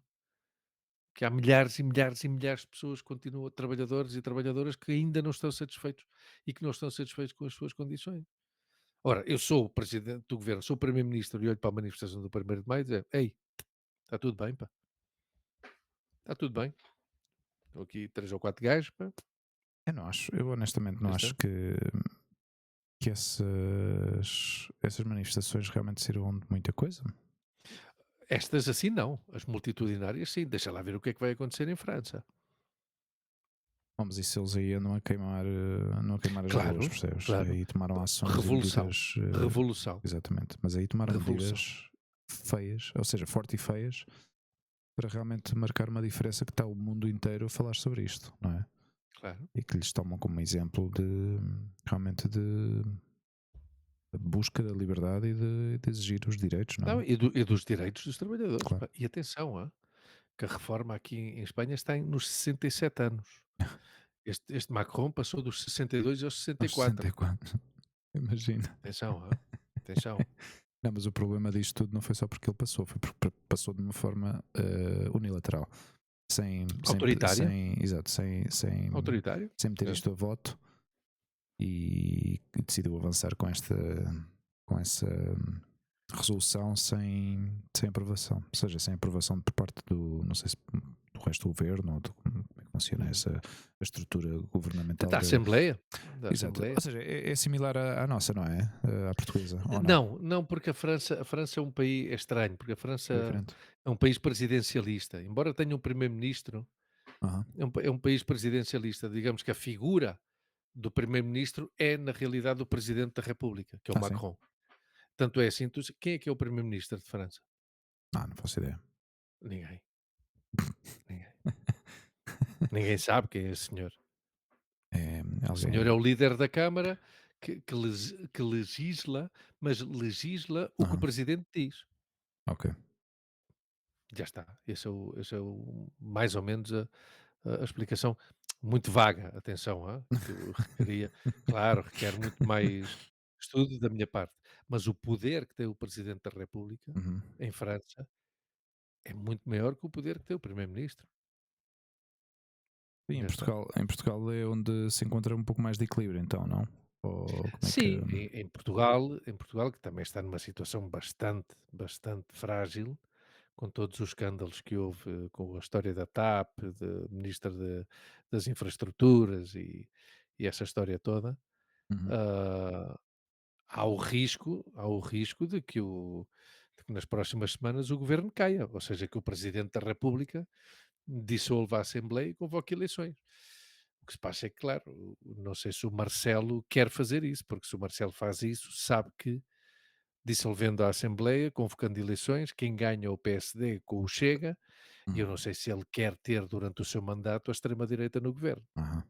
que há milhares e milhares e milhares de pessoas, continuam, trabalhadores e trabalhadoras, que ainda não estão satisfeitos e que não estão satisfeitos com as suas condições. Ora, eu sou o presidente do governo, sou o primeiro-ministro e olho para a manifestação do 1º de Maio e dizer, ei, está tudo bem, pá, está tudo bem. Estão aqui 3 ou 4 gajos, pá, Eu não acho, eu honestamente não já acho está. que essas manifestações realmente sirvam de muita coisa. Estas assim não, as multitudinárias sim, deixa lá ver o que é que vai acontecer em França. Vamos, e se eles aí andam a queimar as ruas, Claro, percebes? E claro. aí tomaram ações e Revolução, medidas, revolução, exatamente, mas aí tomaram revolução, medidas feias, ou seja, fortes e feias, para realmente marcar uma diferença que está o mundo inteiro a falar sobre isto, não é? claro. E que lhes tomam como exemplo de realmente de busca da liberdade e de exigir os direitos, não Não, é? e dos direitos dos trabalhadores, Claro, pá. E atenção, que a reforma aqui em Espanha está nos 67 anos. Este Macron passou dos 62 aos aos 64. 64, imagina. Atenção, atenção. Não, mas o problema disto tudo não foi só porque ele passou, foi porque passou de uma forma unilateral, Autoritária, exato, autoritária. sem meter É, isto a voto e decidiu avançar com essa resolução sem aprovação, ou seja, sem aprovação por parte do, não sei se do resto do governo ou como é que funciona Uhum. essa a estrutura governamental Da da. Assembleia, da Exato. Ou Assembleia. seja, é similar à nossa, não é? À portuguesa, ou não? Não, não, porque a França é um país é estranho, porque a É França diferente? é um país presidencialista, embora tenha um primeiro-ministro, Aham. é um país presidencialista, digamos que a figura do primeiro-ministro é, na realidade, o presidente da república, que é o Ah, sim? Macron. Tanto é assim, quem é que é o primeiro-ministro de França? Não faço ideia. Ninguém, ninguém. Ninguém sabe quem é esse senhor. É O alguém. senhor é o líder da Câmara que legisla, mas legisla o que o Aham. presidente diz. Ok. Já está. Esse é o mais ou menos a explicação. Muito vaga, atenção, que eu requeria, claro, requer muito mais estudo da minha parte, mas o poder que tem o Presidente da República Uhum. em França é muito maior que o poder que tem o Primeiro-Ministro. Sim, Já está. Em Portugal é onde se encontra um pouco mais de equilíbrio, então, não? Ou como é que. Sim, em Portugal, que também está numa situação bastante, bastante frágil, com todos os escândalos que houve com a história da TAP, de Ministra das Infraestruturas e essa história toda, Uhum. ah, há o risco de que nas próximas semanas o governo caia, ou seja, que o Presidente da República dissolva a Assembleia e convoque eleições. O que se passa é que, claro, não sei se o Marcelo quer fazer isso, porque se o Marcelo faz isso, sabe que dissolvendo a Assembleia, convocando eleições, quem ganha é o PSD com o Chega, e eu não Uhum. sei se ele quer ter durante o seu mandato a extrema-direita no governo, Aham.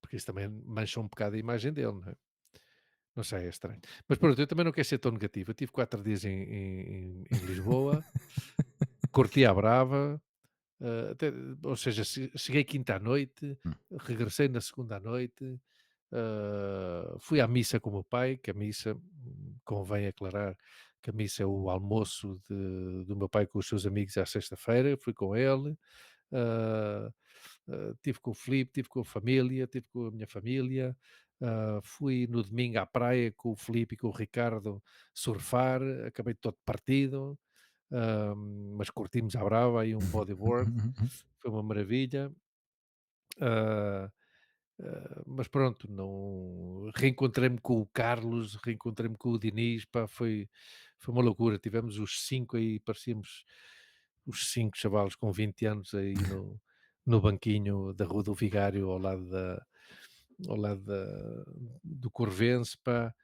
porque isso também mancha um bocado a imagem dele, não é? Não sei, é estranho. Mas pronto, eu também não quero ser tão negativo. Eu tive 4 dias em Lisboa, curti à brava, ou seja, cheguei quinta à noite, Hum. regressei na segunda à noite, fui à missa com o meu pai, que a missa, convém aclarar, que a missa é o almoço do meu pai com os seus amigos à sexta-feira, fui com ele, ah, tive com o Filipe, tive com a família, tive com a minha família, fui no domingo à praia com o Filipe e com o Ricardo surfar, acabei todo partido, mas curtimos à brava aí um bodyboard, foi uma maravilha. Ah, mas pronto, não reencontrei-me com o Carlos, reencontrei-me com o Diniz, pá, foi uma loucura. Tivemos os 5 aí, parecíamos os 5 chavalos com 20 anos aí no banquinho da Rua do Vigário, ao lado do Corvense, pá.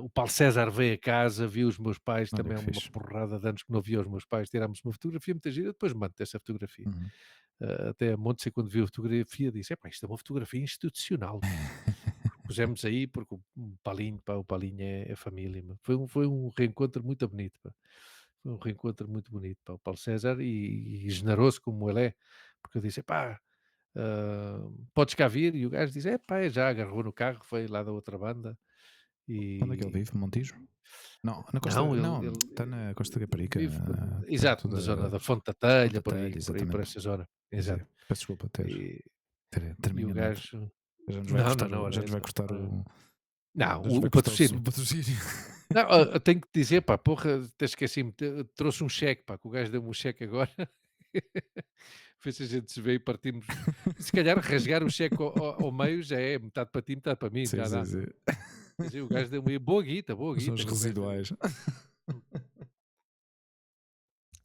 O Paulo César veio a casa, viu os meus pais, Olha também que há uma fixe. porrada de anos que não via os meus pais, tirámos uma fotografia muito gira, depois mando essa fotografia. Uhum. Até a Montse, quando viu a fotografia, disse: "Epá, isto é uma fotografia institucional, pá." Pusemos aí porque o Palinho, pá, o Palinho é família, meu. Foi um reencontro muito bonito, pá. Foi um reencontro muito bonito, pá, o Paulo César e generoso como ele é, porque eu disse: "Epá, podes cá vir?" E o gajo disse: "Epá, já", agarrou no carro, foi lá da outra banda Onde é que ele e vive? Montijo? Não, na Costa. não, Não, ele está na Costa Caparica, vive perto exato, na zona da da Fonte da Telha, Ponta Telha, por exatamente. essa zona, Dizia. exato. Peço desculpa E ter-me e o enganado. gajo Já nos vai não, não, cortar não, já era nos vai essa. cortar o. Não, Já nos vai o cortar o patrocínio. patrocínio. Não, tenho que te dizer, pá, porra, até esqueci-me, trouxe um cheque, pá, que o gajo deu-me um cheque agora. Foi se a gente se vê e partimos. Se calhar rasgar o cheque ao meio já é metade para ti, metade para mim, Sim, já sim, dá. sim. Quer dizer, o gajo deu-me boa São os guita que o gajo deu-me. residuais.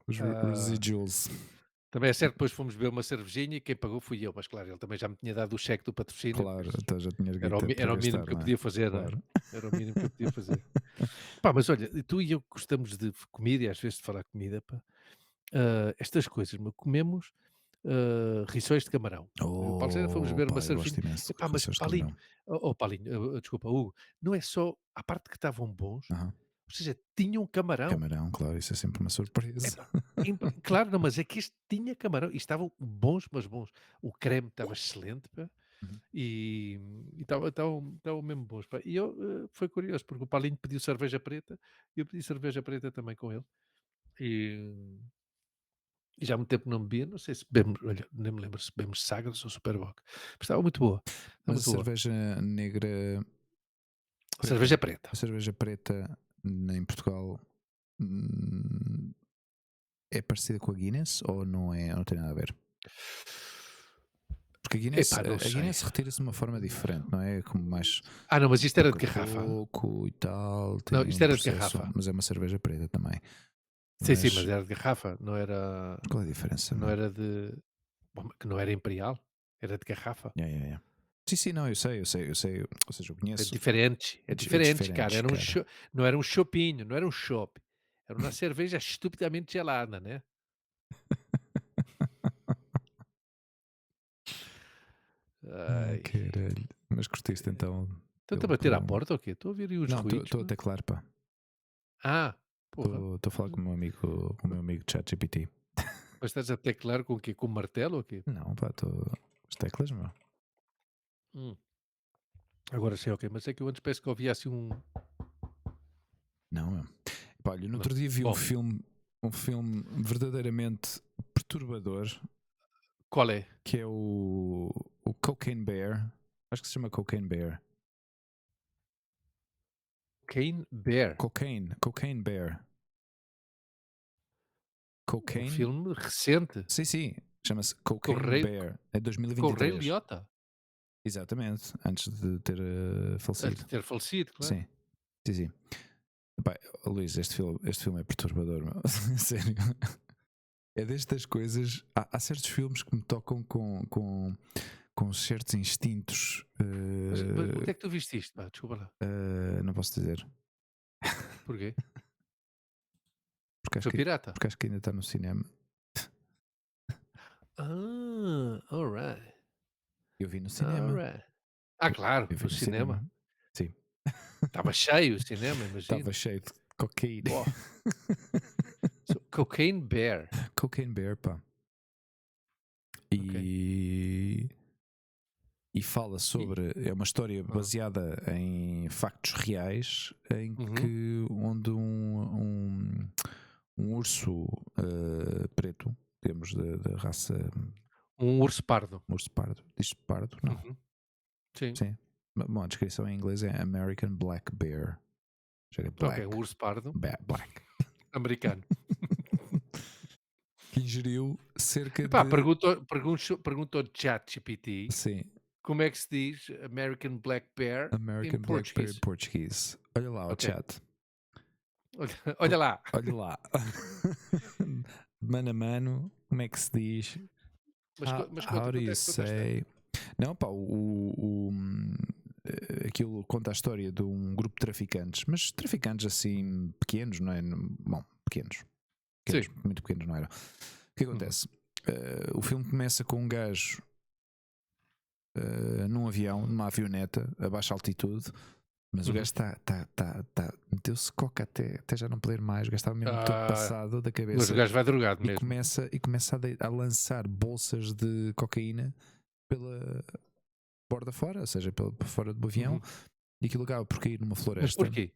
Os Ah, residuals. também é certo, depois fomos beber uma cervejinha e quem pagou fui eu, mas claro, ele também já me tinha dado o cheque do patrocínio, por Claro, isso até já tinhas era o, guita mi- para era o mínimo gastar, que eu não é? podia fazer, não é? Claro. Era o mínimo que eu podia fazer. Pá, mas olha, tu e eu gostamos de comida e às vezes de falar comida, pá. Estas coisas, meu, comemos rissóis de camarão. Eu e o Paulo César fomos Oh, beber uma pá, eu cervejinha. gosto imenso de Epá, mas rissóis de Palinho, camarão. Palinho, desculpa, Hugo, não é só a parte que estavam bons, Aham. ou seja, tinham camarão. Camarão, claro, isso é sempre uma surpresa. Epá, claro, não, mas é que este tinha camarão e estavam bons, mas bons. O creme estava excelente, pá, Uhum. e estavam mesmo bons, pá. E eu, foi curioso, porque o Palinho pediu cerveja preta e eu pedi cerveja preta também com ele. E E já há muito tempo não bebia, não sei se bebemos, olha, nem me lembro se bebemos Sagres ou Superboc, mas estava muito boa, estava Mas a muito boa. cerveja negra preta, Cerveja preta. a cerveja preta em Portugal hum, é parecida com a Guinness ou não é? Ou não tem nada a ver? Porque a não sei. Guinness retira-se de uma forma diferente, não é? Como mais Não, mas isto era de pouco a garrafa. pouco e tal. Não, Tem isto um era de processo, garrafa. mas é uma cerveja preta também. Sim, Mas mas era de garrafa, não era qual é a diferença, não meu? era de que não era imperial, era de garrafa. Yeah, yeah, yeah. Sim, não, eu sei. Ou seja, eu conheço. É É diferente, cara, diferentes, cara. não era um chopinho, não era um chopp, era uma cerveja estupidamente gelada, né. Ai, Ai. caralho. Mas curtiste então Estão-te a bater à porta ou quê? Estou a ouvir aí uns Não, ruídos, estou meu. até claro, pá. Porra. Estou a falar com o meu amigo ChatGPT. Mas estás a teclar com o quê? Com um martelo ou quê? Não, pá, estou. As teclas, meu. Hum, agora sei, ok, mas é que eu antes penso que ouvia assim um Não, meu. Pá, olha, no não. outro dia vi Bom, um filme verdadeiramente perturbador, qual é? que é o Cocaine Bear. Acho que se chama Cocaine Bear. Cane Bear, Cocaine Bear. um Cocaine? filme recente, Sim. Chama-se com o Cocaine rei Bear. É com o Rei 2023. Liotta, Exatamente. Antes de ter antes falecido. de ter falecido, claro. Sim. Sim. Epá, Luís, este filme é perturbador, meu. Sério. É destas coisas. Há certos filmes que me tocam com certos instintos. Mas onde é que tu viste isto, pá? Desculpa lá. Não posso dizer. Porquê? Porque Foi pirata? acho que ainda está no cinema. Alright, Eu vi no cinema. alright. Claro, Eu vi no no cinema. cinema. Sim. Estava cheio o cinema, Estava imagino. cheio de cocaína. Pô, Cocaine Bear, Cocaine Bear, pá. ok. E fala E sobre. É uma história hã, baseada em factos reais, em uhum. que onde um urso preto, temos da raça Um urso pardo. urso pardo. Diz pardo? Não. Uhum. Sim. Sim. Bom, a descrição em inglês é American Black Bear. Chega Ok, black. um urso pardo Black. americano. Que ingeriu cerca Epá, de. pergunta ao ChatGPT Sim. como é que se diz American Black Bear em American Black Bear em português. português. Olha lá o Ok, chat. olha lá. Olha lá. Mano a mano, como é que se diz? Mas How do you conta a história. say? Não, pá, aquilo conta a história de um grupo de traficantes, mas traficantes assim pequenos, não é? Bom, pequenos, Sim. muito pequenos não era. O que Uhum. acontece? O filme começa com um gajo num avião, numa avioneta, a baixa altitude, mas o Uhum. gajo meteu-se coca até já não poder mais, o gajo estava mesmo todo Ah, passado da mas o cabeça gajo vai drogado e mesmo. começa a lançar bolsas de cocaína pela borda fora, ou seja, por fora do avião, Uhum. e aquilo acaba por cair numa Mas floresta. porquê?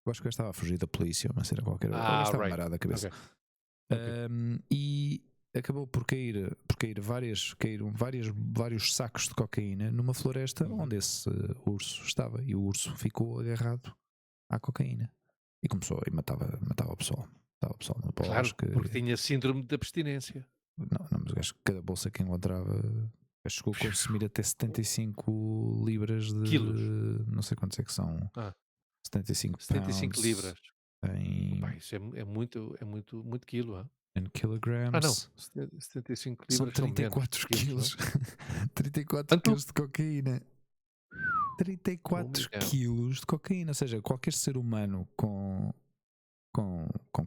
Eu acho que o gajo estava a fugir da polícia, uma cena qualquer, o gajo estava Right. marado da cabeça. Ok, ok. E acabou por cair caíram vários sacos de cocaína numa floresta Uhum. onde esse urso estava, e o urso ficou agarrado à cocaína e começou e matava o pessoal. Matava o pessoal no Claro, bosque. porque tinha síndrome de abstinência. Não, mas o gajo, cada bolsa que encontrava, o gajo chegou a consumir até 75 libras Quilos. de. Não sei quantos é que são. Ah, 75 75 pounds libras. Opa, em, isso muito quilo, hã? em Não, kilograms. 75 São libras são menos 34 quilos, não é? quilos. 34 Quanto? quilos de cocaína. 34 1.000.000. quilos de cocaína. Ou seja, qualquer ser humano com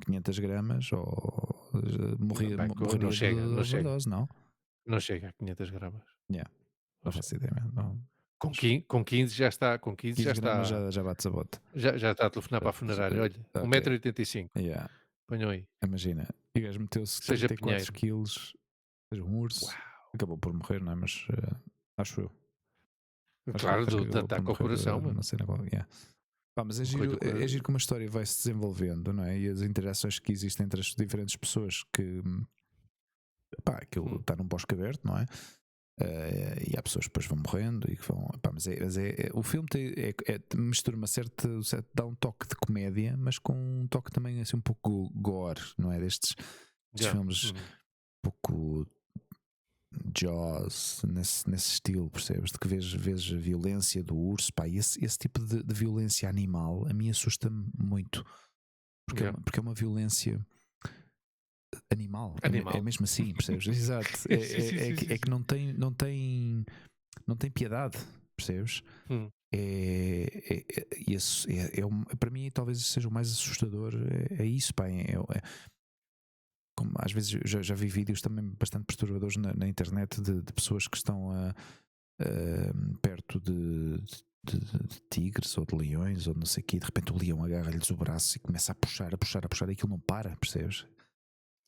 500 gramas Não morreria de chega, não chega. overdose, não? Não chega a 500 gramas. Yeah, Não não faço chega. ideia mesmo. Não. Com 15 já está, com 15 já 15 gramas está, já bates a bote. já está a telefonar para a funerária. Olha, Ok, 1,85 m. yeah. Ponham aí. Imagina, e o gajo meteu-se Seja 34 Pinheiro. quilos, ou seja, um urso, Uau! acabou por morrer, não é? Mas acho eu. Claro, Acho que de acabou por ataque ao morrer coração, meu. numa cena qualquer. Yeah. Pá, mas Uma coisa é giro como a história vai se desenvolvendo, não é? E as interações que existem entre as diferentes pessoas que, pá, aquilo Hum. está num bosque aberto, não é? E há pessoas que depois vão morrendo e que vão. Pá, mas o filme mistura dá um toque de comédia, mas com um toque também assim um pouco gore, não é? Destes Já. filmes Uhum. um pouco Jaws, nesse estilo, percebes? De que vês a violência do urso, pá, e esse tipo de violência animal a mim assusta-me muito, Yeah. porque é uma violência animal, é Animal. mesmo assim, percebes? Exato, Sim, sim, sim, sim, é que sim. não tem piedade, percebes? Hum, Para mim, talvez seja o mais assustador. É isso, pá. Como às vezes já vi vídeos também bastante perturbadores na internet de pessoas que estão perto de tigres ou de leões ou não sei o quê. De repente o leão agarra-lhes o braço e começa a puxar, a puxar, a puxar, e aquilo não para, percebes?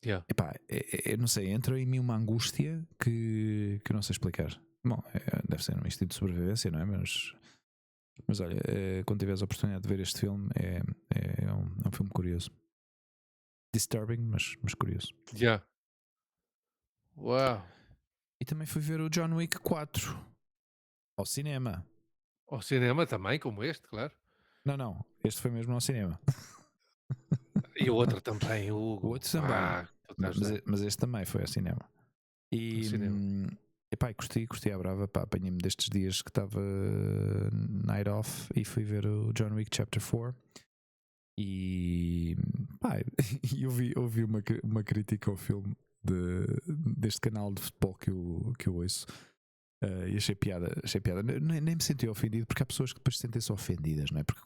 yeah. Epá, não sei, entra em mim uma angústia que eu não sei explicar. Bom, deve ser um instinto de sobrevivência, não é? Mas olha, quando tiveres a oportunidade de ver este filme, é um filme curioso. Disturbing, mas curioso. Yeah. Uau! E também fui ver o John Wick 4 ao cinema. Ao cinema também, como este, claro. Não, este foi mesmo ao cinema. E o outro também, O Hugo. outro também, Tu estás mas este também foi ao cinema. no E, cinema. epá, e curti à brava, pá, apanhei-me destes dias que estava night off e fui ver o John Wick Chapter 4. E pá, e ouvi uma crítica ao filme deste canal de futebol que eu ouço. E achei piada, achei piada. Nem me senti ofendido, porque há pessoas que depois sentem-se ofendidas, não é? Porque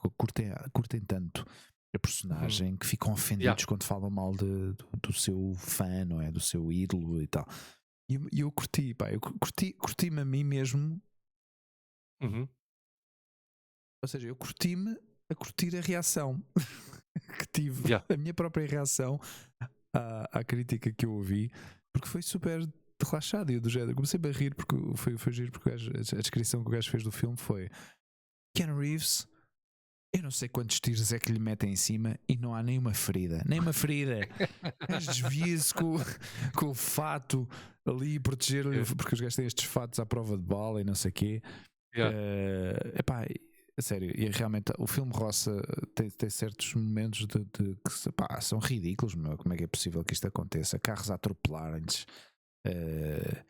curtem tanto a Uhum. personagem que ficam Yeah. ofendidos quando falam mal do seu fã, não é? Do seu ídolo e tal. E eu curti, pá, curti-me a mim mesmo, Uhum. ou seja, eu curti-me a curtir a reação que tive, Yeah. a minha própria reação à crítica que eu ouvi, porque foi super relaxado e eu do género. Comecei a rir porque foi giro, porque a descrição que o gajo fez do filme foi Ken Reeves. Eu não sei quantos tiros é que lhe metem em cima e não há nenhuma ferida. Nem uma ferida. O gajo desvia-se com o fato ali proteger-lhe, Yeah. porque os gajos têm estes fatos à prova de bala e não sei o quê. Yeah. Epá, a sério, e realmente o filme roça tem certos momentos que pá, são ridículos, meu. Como é que é possível que isto aconteça? Carros a atropelarem-lhes, eh,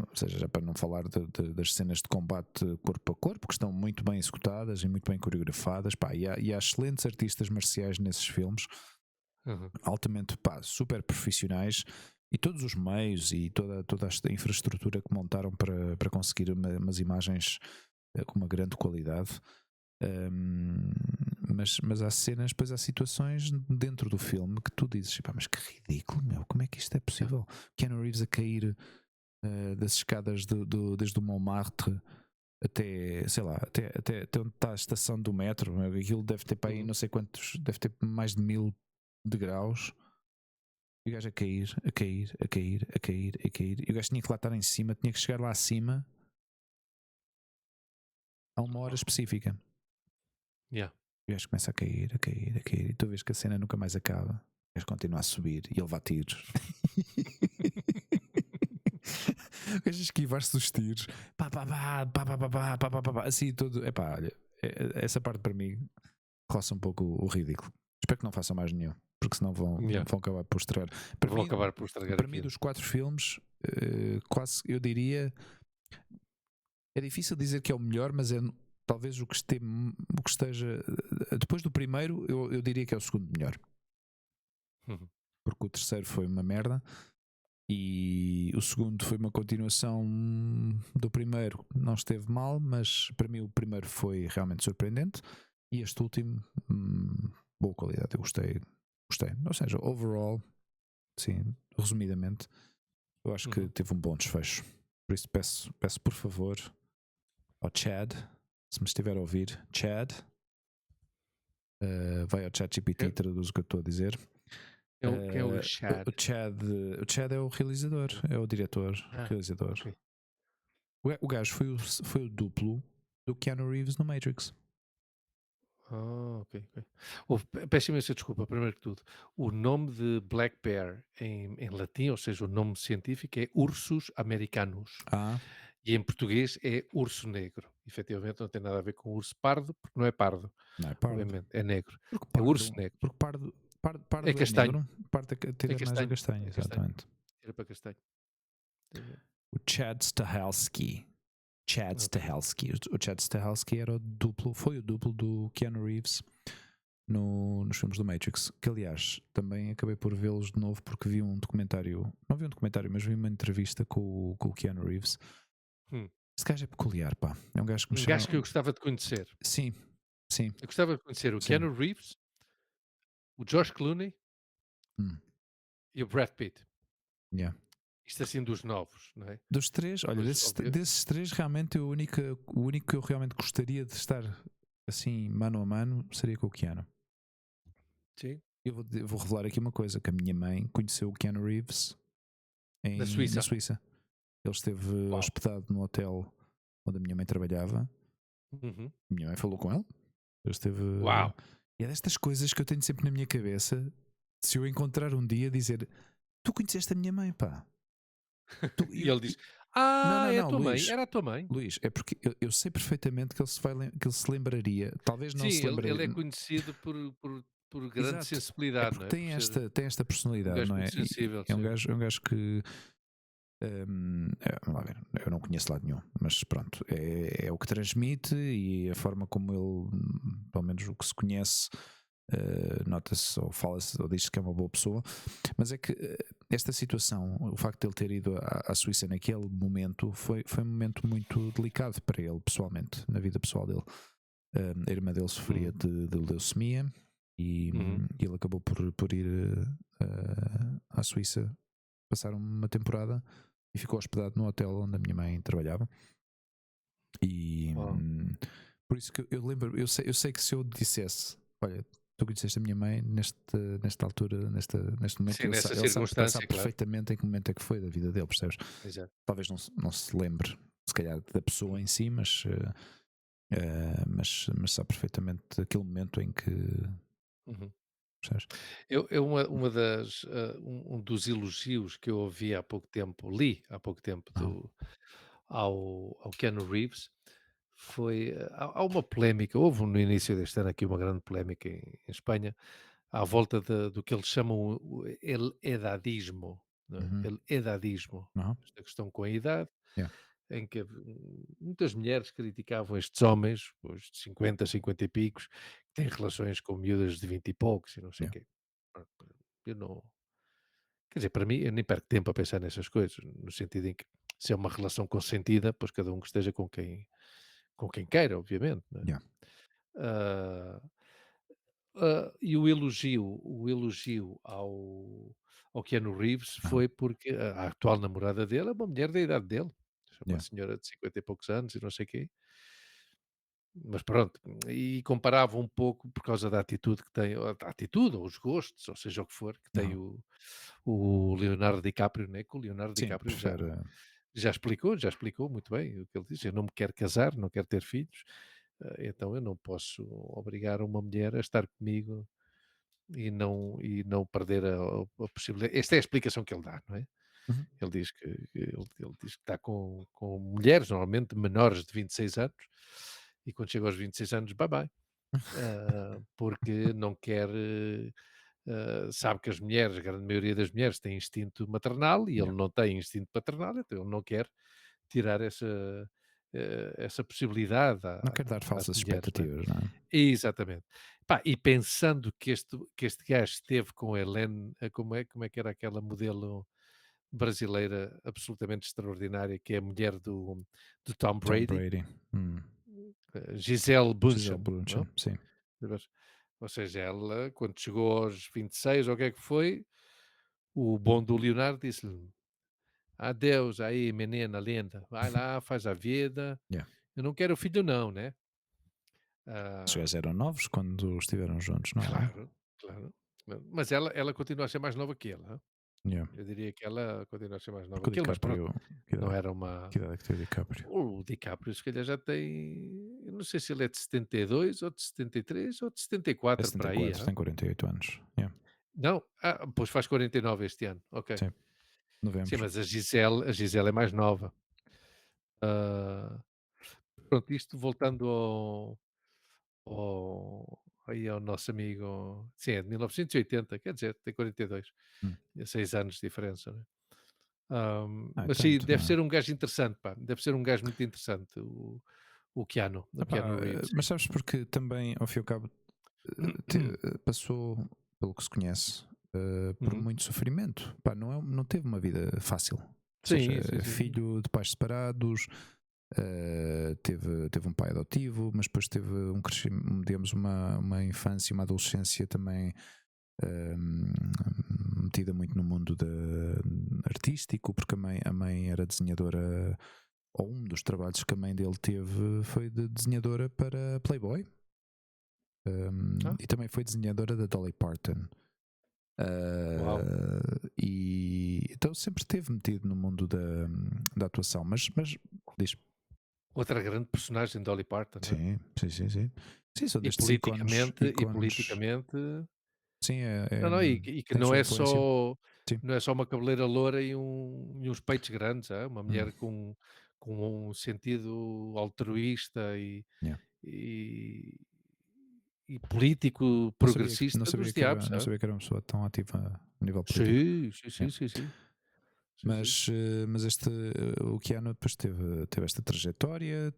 ou seja, já para não falar das cenas de combate corpo a corpo, que estão muito bem executadas e muito bem coreografadas, pá, e há excelentes artistas marciais nesses filmes, Uhum. altamente, pá, super profissionais, e todos os meios e toda esta infraestrutura que montaram para conseguir umas imagens com uma grande qualidade. Um, mas há cenas, depois há situações dentro do filme que tu dizes, pá, mas que ridículo, meu, como é que isto é Yeah. possível? Keanu Reeves a cair das escadas desde o Montmartre até, sei lá, até onde está a estação do metro, meu, aquilo deve ter para aí Uhum. não sei quantos, deve ter mais de 1000 degraus. E o gajo a cair, a cair, a cair, a cair, a cair. E o gajo tinha que lá estar em cima, tinha que chegar lá acima a uma hora Oh. específica. Yeah. O gajo começa a cair, a cair, a cair. E tu vês que a cena nunca mais acaba. O gajo continua a subir e ele vai tiros. O gajo a esquivar-se dos tiros. Pá, pá, pá, pá, pá, pá, pá, pá, pá, pá, pá. Assim tudo. Epá, olha, essa parte para mim roça um pouco o ridículo. Espero que não façam mais nenhum, porque senão Yeah. vão acabar por estrear. Vou acabar por estragar Para mim, aquilo. dos 4 filmes, quase eu diria. É difícil dizer que é o melhor, mas é talvez o que esteja. Depois do primeiro, eu diria que é o segundo melhor. Uhum. Porque o terceiro foi uma merda e o segundo foi uma continuação do primeiro. Não esteve mal, mas para mim o primeiro foi realmente surpreendente e este último, boa qualidade. Eu gostei. Ou seja, overall, sim, resumidamente, eu acho que Uhum. teve um bom desfecho. Por isso peço por favor ao Chad, se me estiver a ouvir, Chad, vai ao ChatGPT e É, traduz o que eu estou a dizer. quem é o Chad? O Chad é o realizador, é o diretor, Ah, realizador. ok. O gajo foi o duplo do Keanu Reeves no Matrix. Ok, ok. Peço imensa desculpa, primeiro que tudo. O nome de Black Bear em latim, ou seja, o nome científico é Ursus americanus. Ah, E em português é urso negro. Efetivamente não tem nada a ver com urso pardo, porque não é pardo, não é pardo. obviamente, é negro. Porque É urso negro. Pardo É é castanho, negro, pardo é tira mais a castanho, castanha, é castanho. exatamente. Tira para castanho. O Chad Stahelski. Chad Ok. Stahelski. O Chad Stahelski era o duplo, foi o duplo do Keanu Reeves nos filmes do Matrix. Que aliás, também acabei por vê-los de novo porque vi um documentário. Não vi um documentário, mas vi uma entrevista com o Keanu Reeves. Hum. Esse gajo é peculiar, pá. É um gajo que me Um chama. gajo que eu gostava de conhecer. Sim, sim, Eu gostava de conhecer o sim. Keanu Reeves, o Josh Clooney Hum, e o Brad Pitt. yeah. Isto assim dos novos, não é? Dos três, olha, Depois, desses, óbvio, desses três, realmente o único que eu realmente gostaria de estar assim, mano a mano, seria com o Keanu. sim, Eu vou revelar aqui uma coisa: que a minha mãe conheceu o Keanu Reeves na na Suíça. Suíça. Ele esteve Uau! hospedado no hotel onde a minha mãe trabalhava. Uhum. A minha mãe falou com ele. Ele esteve. Uau! E é destas coisas que eu tenho sempre na minha cabeça. Se eu encontrar um dia, dizer: Tu conheceste a minha mãe, pá. E ele diz: Não, "Ah, não, é a não, tua mãe, Luís. era a tua mãe". Luís, é porque eu sei perfeitamente que que ele se lembraria. Talvez não Sim, se ele lembraria. é conhecido por grande Exato. É sensibilidade, não porque é? Por ser tem esta um personalidade, gajo não é? muito sensível, sim. É um gajo que. Vamos lá ver, eu não conheço lado nenhum, mas pronto, é o que transmite e a forma como ele, pelo menos o que se conhece, nota-se ou fala-se ou diz-se que é uma boa pessoa. Mas é que esta situação, o facto de ele ter ido à Suíça naquele momento, foi um momento muito delicado para ele, pessoalmente, na vida pessoal dele. A irmã dele sofria Hum, de leucemia uhum. e ele acabou por ir à Suíça passar uma temporada e ficou hospedado no hotel onde a minha mãe trabalhava. E Uau. por isso que eu lembro, eu sei que se eu dissesse, olha, tu conheceste a minha mãe nesta altura, neste momento, Sim, nessa ele sabe circunstância, claro. perfeitamente em que momento é que foi da vida dele, percebes? Exato. Talvez não se lembre, se calhar, da pessoa Hum, em si, mas sabe perfeitamente aquele momento em que, uhum. percebes? Eu uma das, um dos elogios que eu ouvi há pouco tempo, li há pouco tempo Não. ao Keanu Reeves, foi, há uma polémica, houve no início deste ano aqui uma grande polémica em Espanha, à volta do que eles chamam o el edadismo, não é? Uhum. El edadismo, Não? esta questão com a idade, Yeah. em que muitas mulheres criticavam estes homens, os de 50, 50 e picos, que têm relações com miúdas de 20 e poucos e não sei o Yeah. quê. Pronto, eu não, quer dizer, para mim, eu nem perco tempo a pensar nessas coisas, no sentido em que se é uma relação consentida, pois cada um que esteja com quem queira, obviamente, não é? Yeah. Ah, e o elogio ao Keanu Reeves Não. foi porque a atual namorada dele é uma mulher da idade dele, é uma Yeah. senhora de 50 e poucos anos e não sei o quê. Mas pronto, e comparava um pouco por causa da atitude que tem, ou a atitude ou os gostos, ou seja o que for, que tem Não. o Leonardo DiCaprio, né, que o Leonardo Sim, DiCaprio prefere. já explicou muito bem o que ele diz: "Eu não me quero casar, não quero ter filhos, então eu não posso obrigar uma mulher a estar comigo e não perder a possibilidade". Esta é a explicação que ele dá, não é? Uhum. Ele diz que ele diz que está com mulheres, normalmente menores de 26 anos, e quando chega aos 26 anos, bye bye. Porque não quer, sabe que as mulheres, a grande maioria das mulheres tem instinto maternal e Yeah. ele não tem instinto paternal, então ele não quer tirar essa possibilidade Não quero dar às falsas mulheres, não é? expectativas, não é? Exatamente. Pá, e pensando que este gajo esteve com a Helene, como é que era aquela modelo brasileira absolutamente extraordinária, que é a mulher do Tom Tom Brady, Brady. Gisele Gisele Bündchen, não? Bündchen, sim. Sabes? Ou seja, ela, quando chegou aos 26, ou o que é que foi, o bom do Leonardo disse-lhe: "Adeus aí, menina linda, vai lá, faz a vida, Yeah. eu não quero filho não, né?" Os Ah, gajos eram novos quando estiveram juntos, não eram? claro, claro. Mas ela continua a ser mais nova que ele, hã? Yeah. Eu diria que ela continua a ser mais nova Porque o que ele, mas pronto, DiCaprio, não era uma. que idade é que tem o DiCaprio? O DiCaprio se calhar já tem, eu não sei se ele é de 72 ou de 73 ou de É 74 para aí, 74, hã? tem 48 anos. Yeah. Não? Pois faz 49 este ano, ok. Sim, Sim, novembro. mas a Gisele é mais nova. Ah, pronto, isto voltando aí ao nosso amigo, sim, é de 1980, quer dizer, tem 42, Hum. é 6 anos de diferença, né? Mas sim, Tanto, deve não é? ser um gajo interessante, pá. Deve ser um gajo muito interessante, o Epá, Keanu Reeves. mas sabes porque também, ao fim e ao cabo, passou, pelo que se conhece, por Uhum. muito sofrimento. Pá, não teve uma vida fácil. Ou seja, Sim, sim, é sim, sim. filho de pais separados, teve um pai adotivo, mas depois teve digamos, uma infância, uma adolescência também hum, metida muito no mundo artístico, porque a mãe era desenhadora, ou um dos trabalhos que a mãe dele teve foi de desenhadora para Playboy. Ah, E também foi desenhadora da Dolly Parton. uau. E então sempre esteve metido no mundo da atuação, mas diz, Outra grande personagem, Dolly Parton, não é? sim, sim, sim, sim. Sim, são E destes ícones, politicamente, e politicamente, sim, não, não, e que tem a não sua é influência, só, sim, não é só uma cabeleira loura e uns peitos grandes, é uma hum, mulher com um sentido altruísta yeah. e, e político Não sabia, não progressista sabia dos que era, diabos, não é? sabia que era uma pessoa tão ativa a nível político. Sim, sim, sim, Yeah. sim, sim, sim, sim. Mas o Keanu depois teve esta trajetória,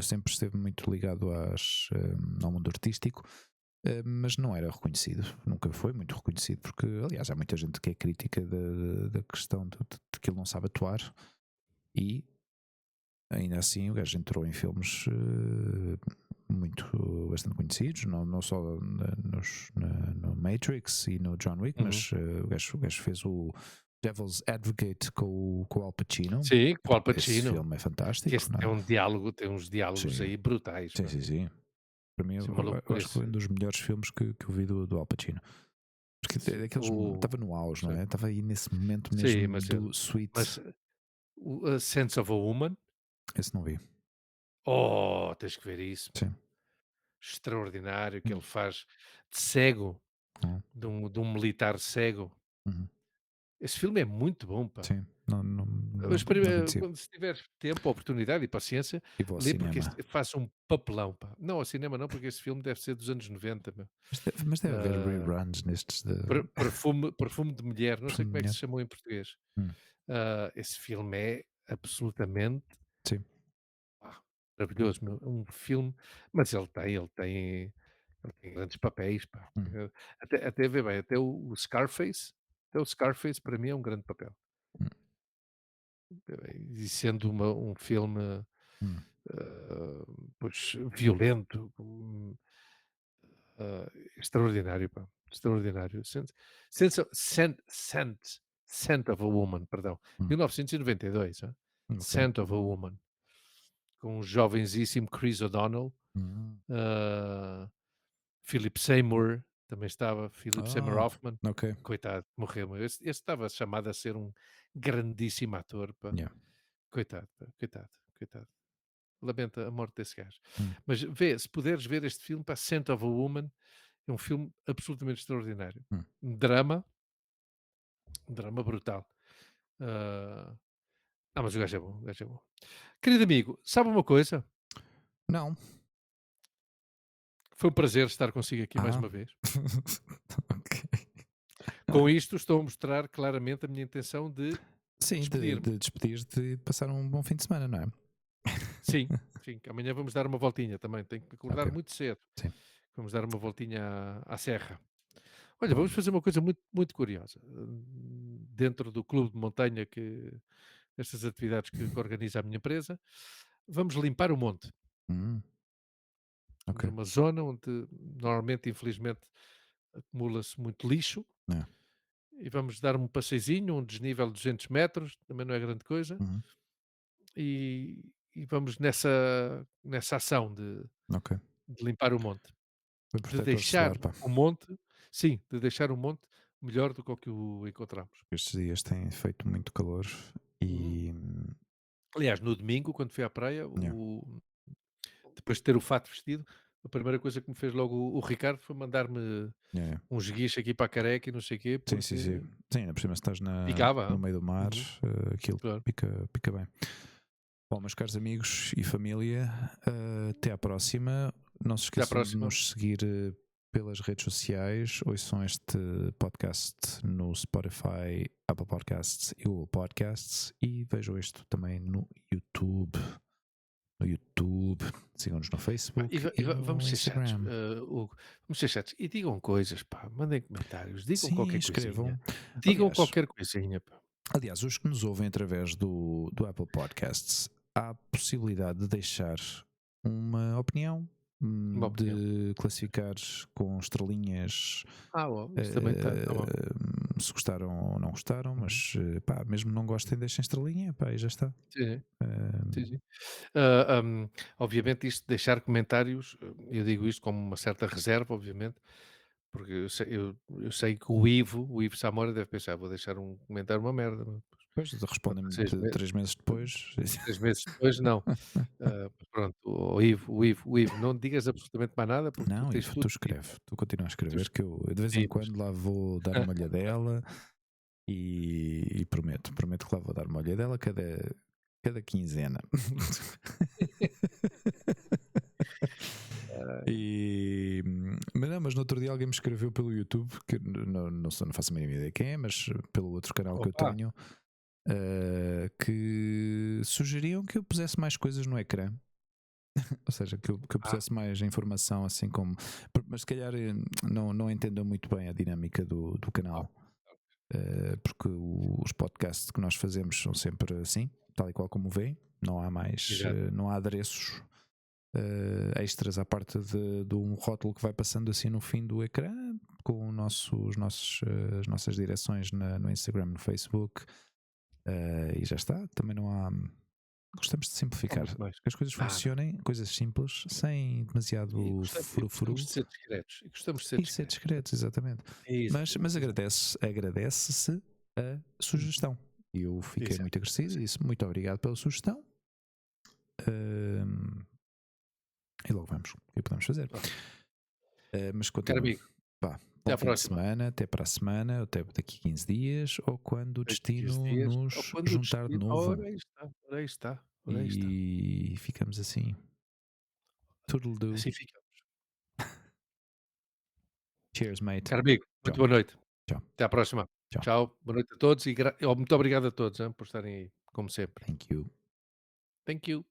sempre esteve muito ligado ao mundo artístico, mas não era reconhecido, nunca foi muito reconhecido, porque aliás há muita gente que é crítica da questão de que ele não sabe atuar, e ainda assim o gajo entrou em filmes bastante conhecidos, não só no Matrix e no John Wick, Uhum. mas o gajo fez o Devil's Advocate com o Al Pacino. Sim, com o Al Esse Pacino, filme é que fantástico, esse não tem é? um diálogo, tem uns diálogos Sim, aí brutais, sim, pá. sim, sim. Para mim, Esse eu maluco, acho que foi um dos melhores filmes que eu vi do Al Pacino. Porque é daqueles, o estava no auge, não sim, é? Estava aí nesse momento sim, mesmo do Sweet. mas o A Sense of a Woman, Esse não vi. oh, tens que ver isso, pá. Sim. Extraordinário que Hum. ele faz de cego, Hum. de um militar cego. Uhum. Esse filme é muito bom, pá. Sim. Mas Não primeiro, conhecia. quando se tiveres tempo, oportunidade e paciência, E vou ao lê porque cinema. faz um papelão, pá. Não, ao cinema não, porque esse filme deve ser dos anos 90, meu. Mas deve haver Ah, reruns nestes de perfume de mulher, não sei Perfume como de é que se Mulher. chamou em português. Hum. Esse filme é absolutamente, Sim. pá, Hum. maravilhoso, meu. É um filme, mas ele tem grandes papéis, pá. Hum. Até vê bem, até o Scarface para mim é um grande papel. Hum. E sendo um filme, Hum. ah, pois, violento, ah, extraordinário, pá, extraordinário. Sense of Scent of a Woman, perdão, Hum. 1992, Ok. Scent of a Woman, com o jovenzíssimo Chris O'Donnell, Hum. ah, Philip Seymour, também estava, Philip Seymour Ah, Hoffman, ok. coitado, morreu, mas esse estava chamado a ser um grandíssimo ator, pá, Yeah. coitado, pá, coitado, coitado. Lamento a morte desse gajo. Hum. Mas se puderes ver este filme, pá, Scent of a Woman, é um filme absolutamente extraordinário. Hum. Um drama brutal. Ah, mas o gajo é bom, o gajo é bom. Querido amigo, sabe uma coisa? Não. Foi um prazer estar consigo aqui mais Ah. uma vez. Ok. Com isto, estou a mostrar claramente a minha intenção de Sim, despedir-me. de despedir-te e de passar um bom fim de semana, não é? Sim, sim, que amanhã vamos dar uma voltinha também. Tenho que Ok. acordar muito cedo. Sim. Vamos dar uma voltinha à serra. Olha, Bom. vamos fazer uma coisa muito, muito curiosa. Dentro do clube de montanha estas atividades que organiza a minha empresa, vamos limpar o monte. Hum. Temos Ok. uma zona onde normalmente, infelizmente, acumula-se muito lixo Yeah. e vamos dar um passeizinho, um desnível de 200 metros, também não é grande coisa, Uhum. e vamos nessa ação Ok. de limpar o monte, Foi de protetor deixar solar, pá. o monte, sim, de deixar o monte melhor do que o que o encontramos. Estes dias têm feito muito calor Uhum. e. Aliás, no domingo, quando fui à praia, Yeah. depois de ter o fato vestido, a primeira coisa que me fez logo o Ricardo foi mandar-me Yeah, yeah. uns guichos aqui para a careca e não sei o quê, Sim, sim, sim. porque Sim, ainda por cima se estás picava. no Hã? meio do mar, Uhum, aquilo claro. pica bem. Bom, meus caros amigos e família, até à próxima. Não se Até à esqueçam de próxima. nos seguir pelas redes sociais, ouçam este podcast no Spotify, Apple Podcasts e Google Podcasts e vejam isto também no YouTube. No YouTube, sigam-nos no Facebook e no vamos ser chatos, Instagram. Hugo, vamos ser chatos e digam coisas, pá, mandem comentários, digam Sim, qualquer coisinha, escrevam. digam Aliás, qualquer coisinha, pá. aliás, os que nos ouvem através do Apple Podcasts, há a possibilidade de deixar uma opinião, Uma opinião. de classificar com estrelinhas, Bom, isso também está bom. se gostaram ou não gostaram, Uhum. mas pá, mesmo não gostem, deixem estrelinha, pá, e já está. Sim, sim, Eh, sim. Obviamente isto de deixar comentários, eu digo isto com uma certa reserva, obviamente, porque eu sei que o Ivo Samora deve pensar: "Vou deixar um comentário uma merda", mas Depois pronto, respondem-me 6 meses 3 meses depois. 3 meses depois não. Mas pronto, o Ivo, não digas absolutamente mais nada, porque tu Não, tens Ivo, tu tudo dito. escreve, tu continua a Tu escrever, es que eu de vez em sim, mas quando lá vou dar uma olhadela e prometo que lá vou dar uma olhadela cada quinzena. Mas no outro dia alguém me escreveu pelo YouTube, que não faço a mínima ideia quem é, mas pelo outro canal que eu opa, tenho, que sugeriam que eu pusesse mais coisas no ecrã. Ou seja, que eu ah, pusesse mais informação, assim como. Mas se calhar não entendam muito bem a dinâmica do ah, canal. Porque os podcasts que nós fazemos são sempre assim, tal e qual como vêem. Não há mais. exato, Não há adereços extras à parte de um rótulo que vai passando assim no fim do ecrã, com as nossas direções no Instagram, no Facebook. E já está. Também não há. Gostamos de há simplificar. muito mais. Que as coisas Não. funcionem, coisas simples, sem E demasiado gostamos frufru de ser discretos, e gostamos de ser e ser discretos. discretos, exatamente. Mas Exatamente, agradece-se a uhum, sugestão. E eu fiquei exato, muito agradecido e sim. disse muito obrigado pela sugestão. Ahm, e logo vamos. O que podemos fazer? Olha, Mas caro continua. amigo, Pá, até bom à fim de próxima. semana, até para a semana, ou até daqui a 15 dias, ou quando o Daqui a 15 destino dias, ou nos quando o juntar de destino novo. ora aí está, ora aí está, ora aí está. E ficamos assim. Toodle-doo. Assim ficamos. Cheers, mate. Caro amigo, muito Ciao, boa noite. ciao, Até à próxima. ciao. Tchau, boa noite a todos e muito obrigado a todos, por estarem aí, como sempre. Thank you. Thank you.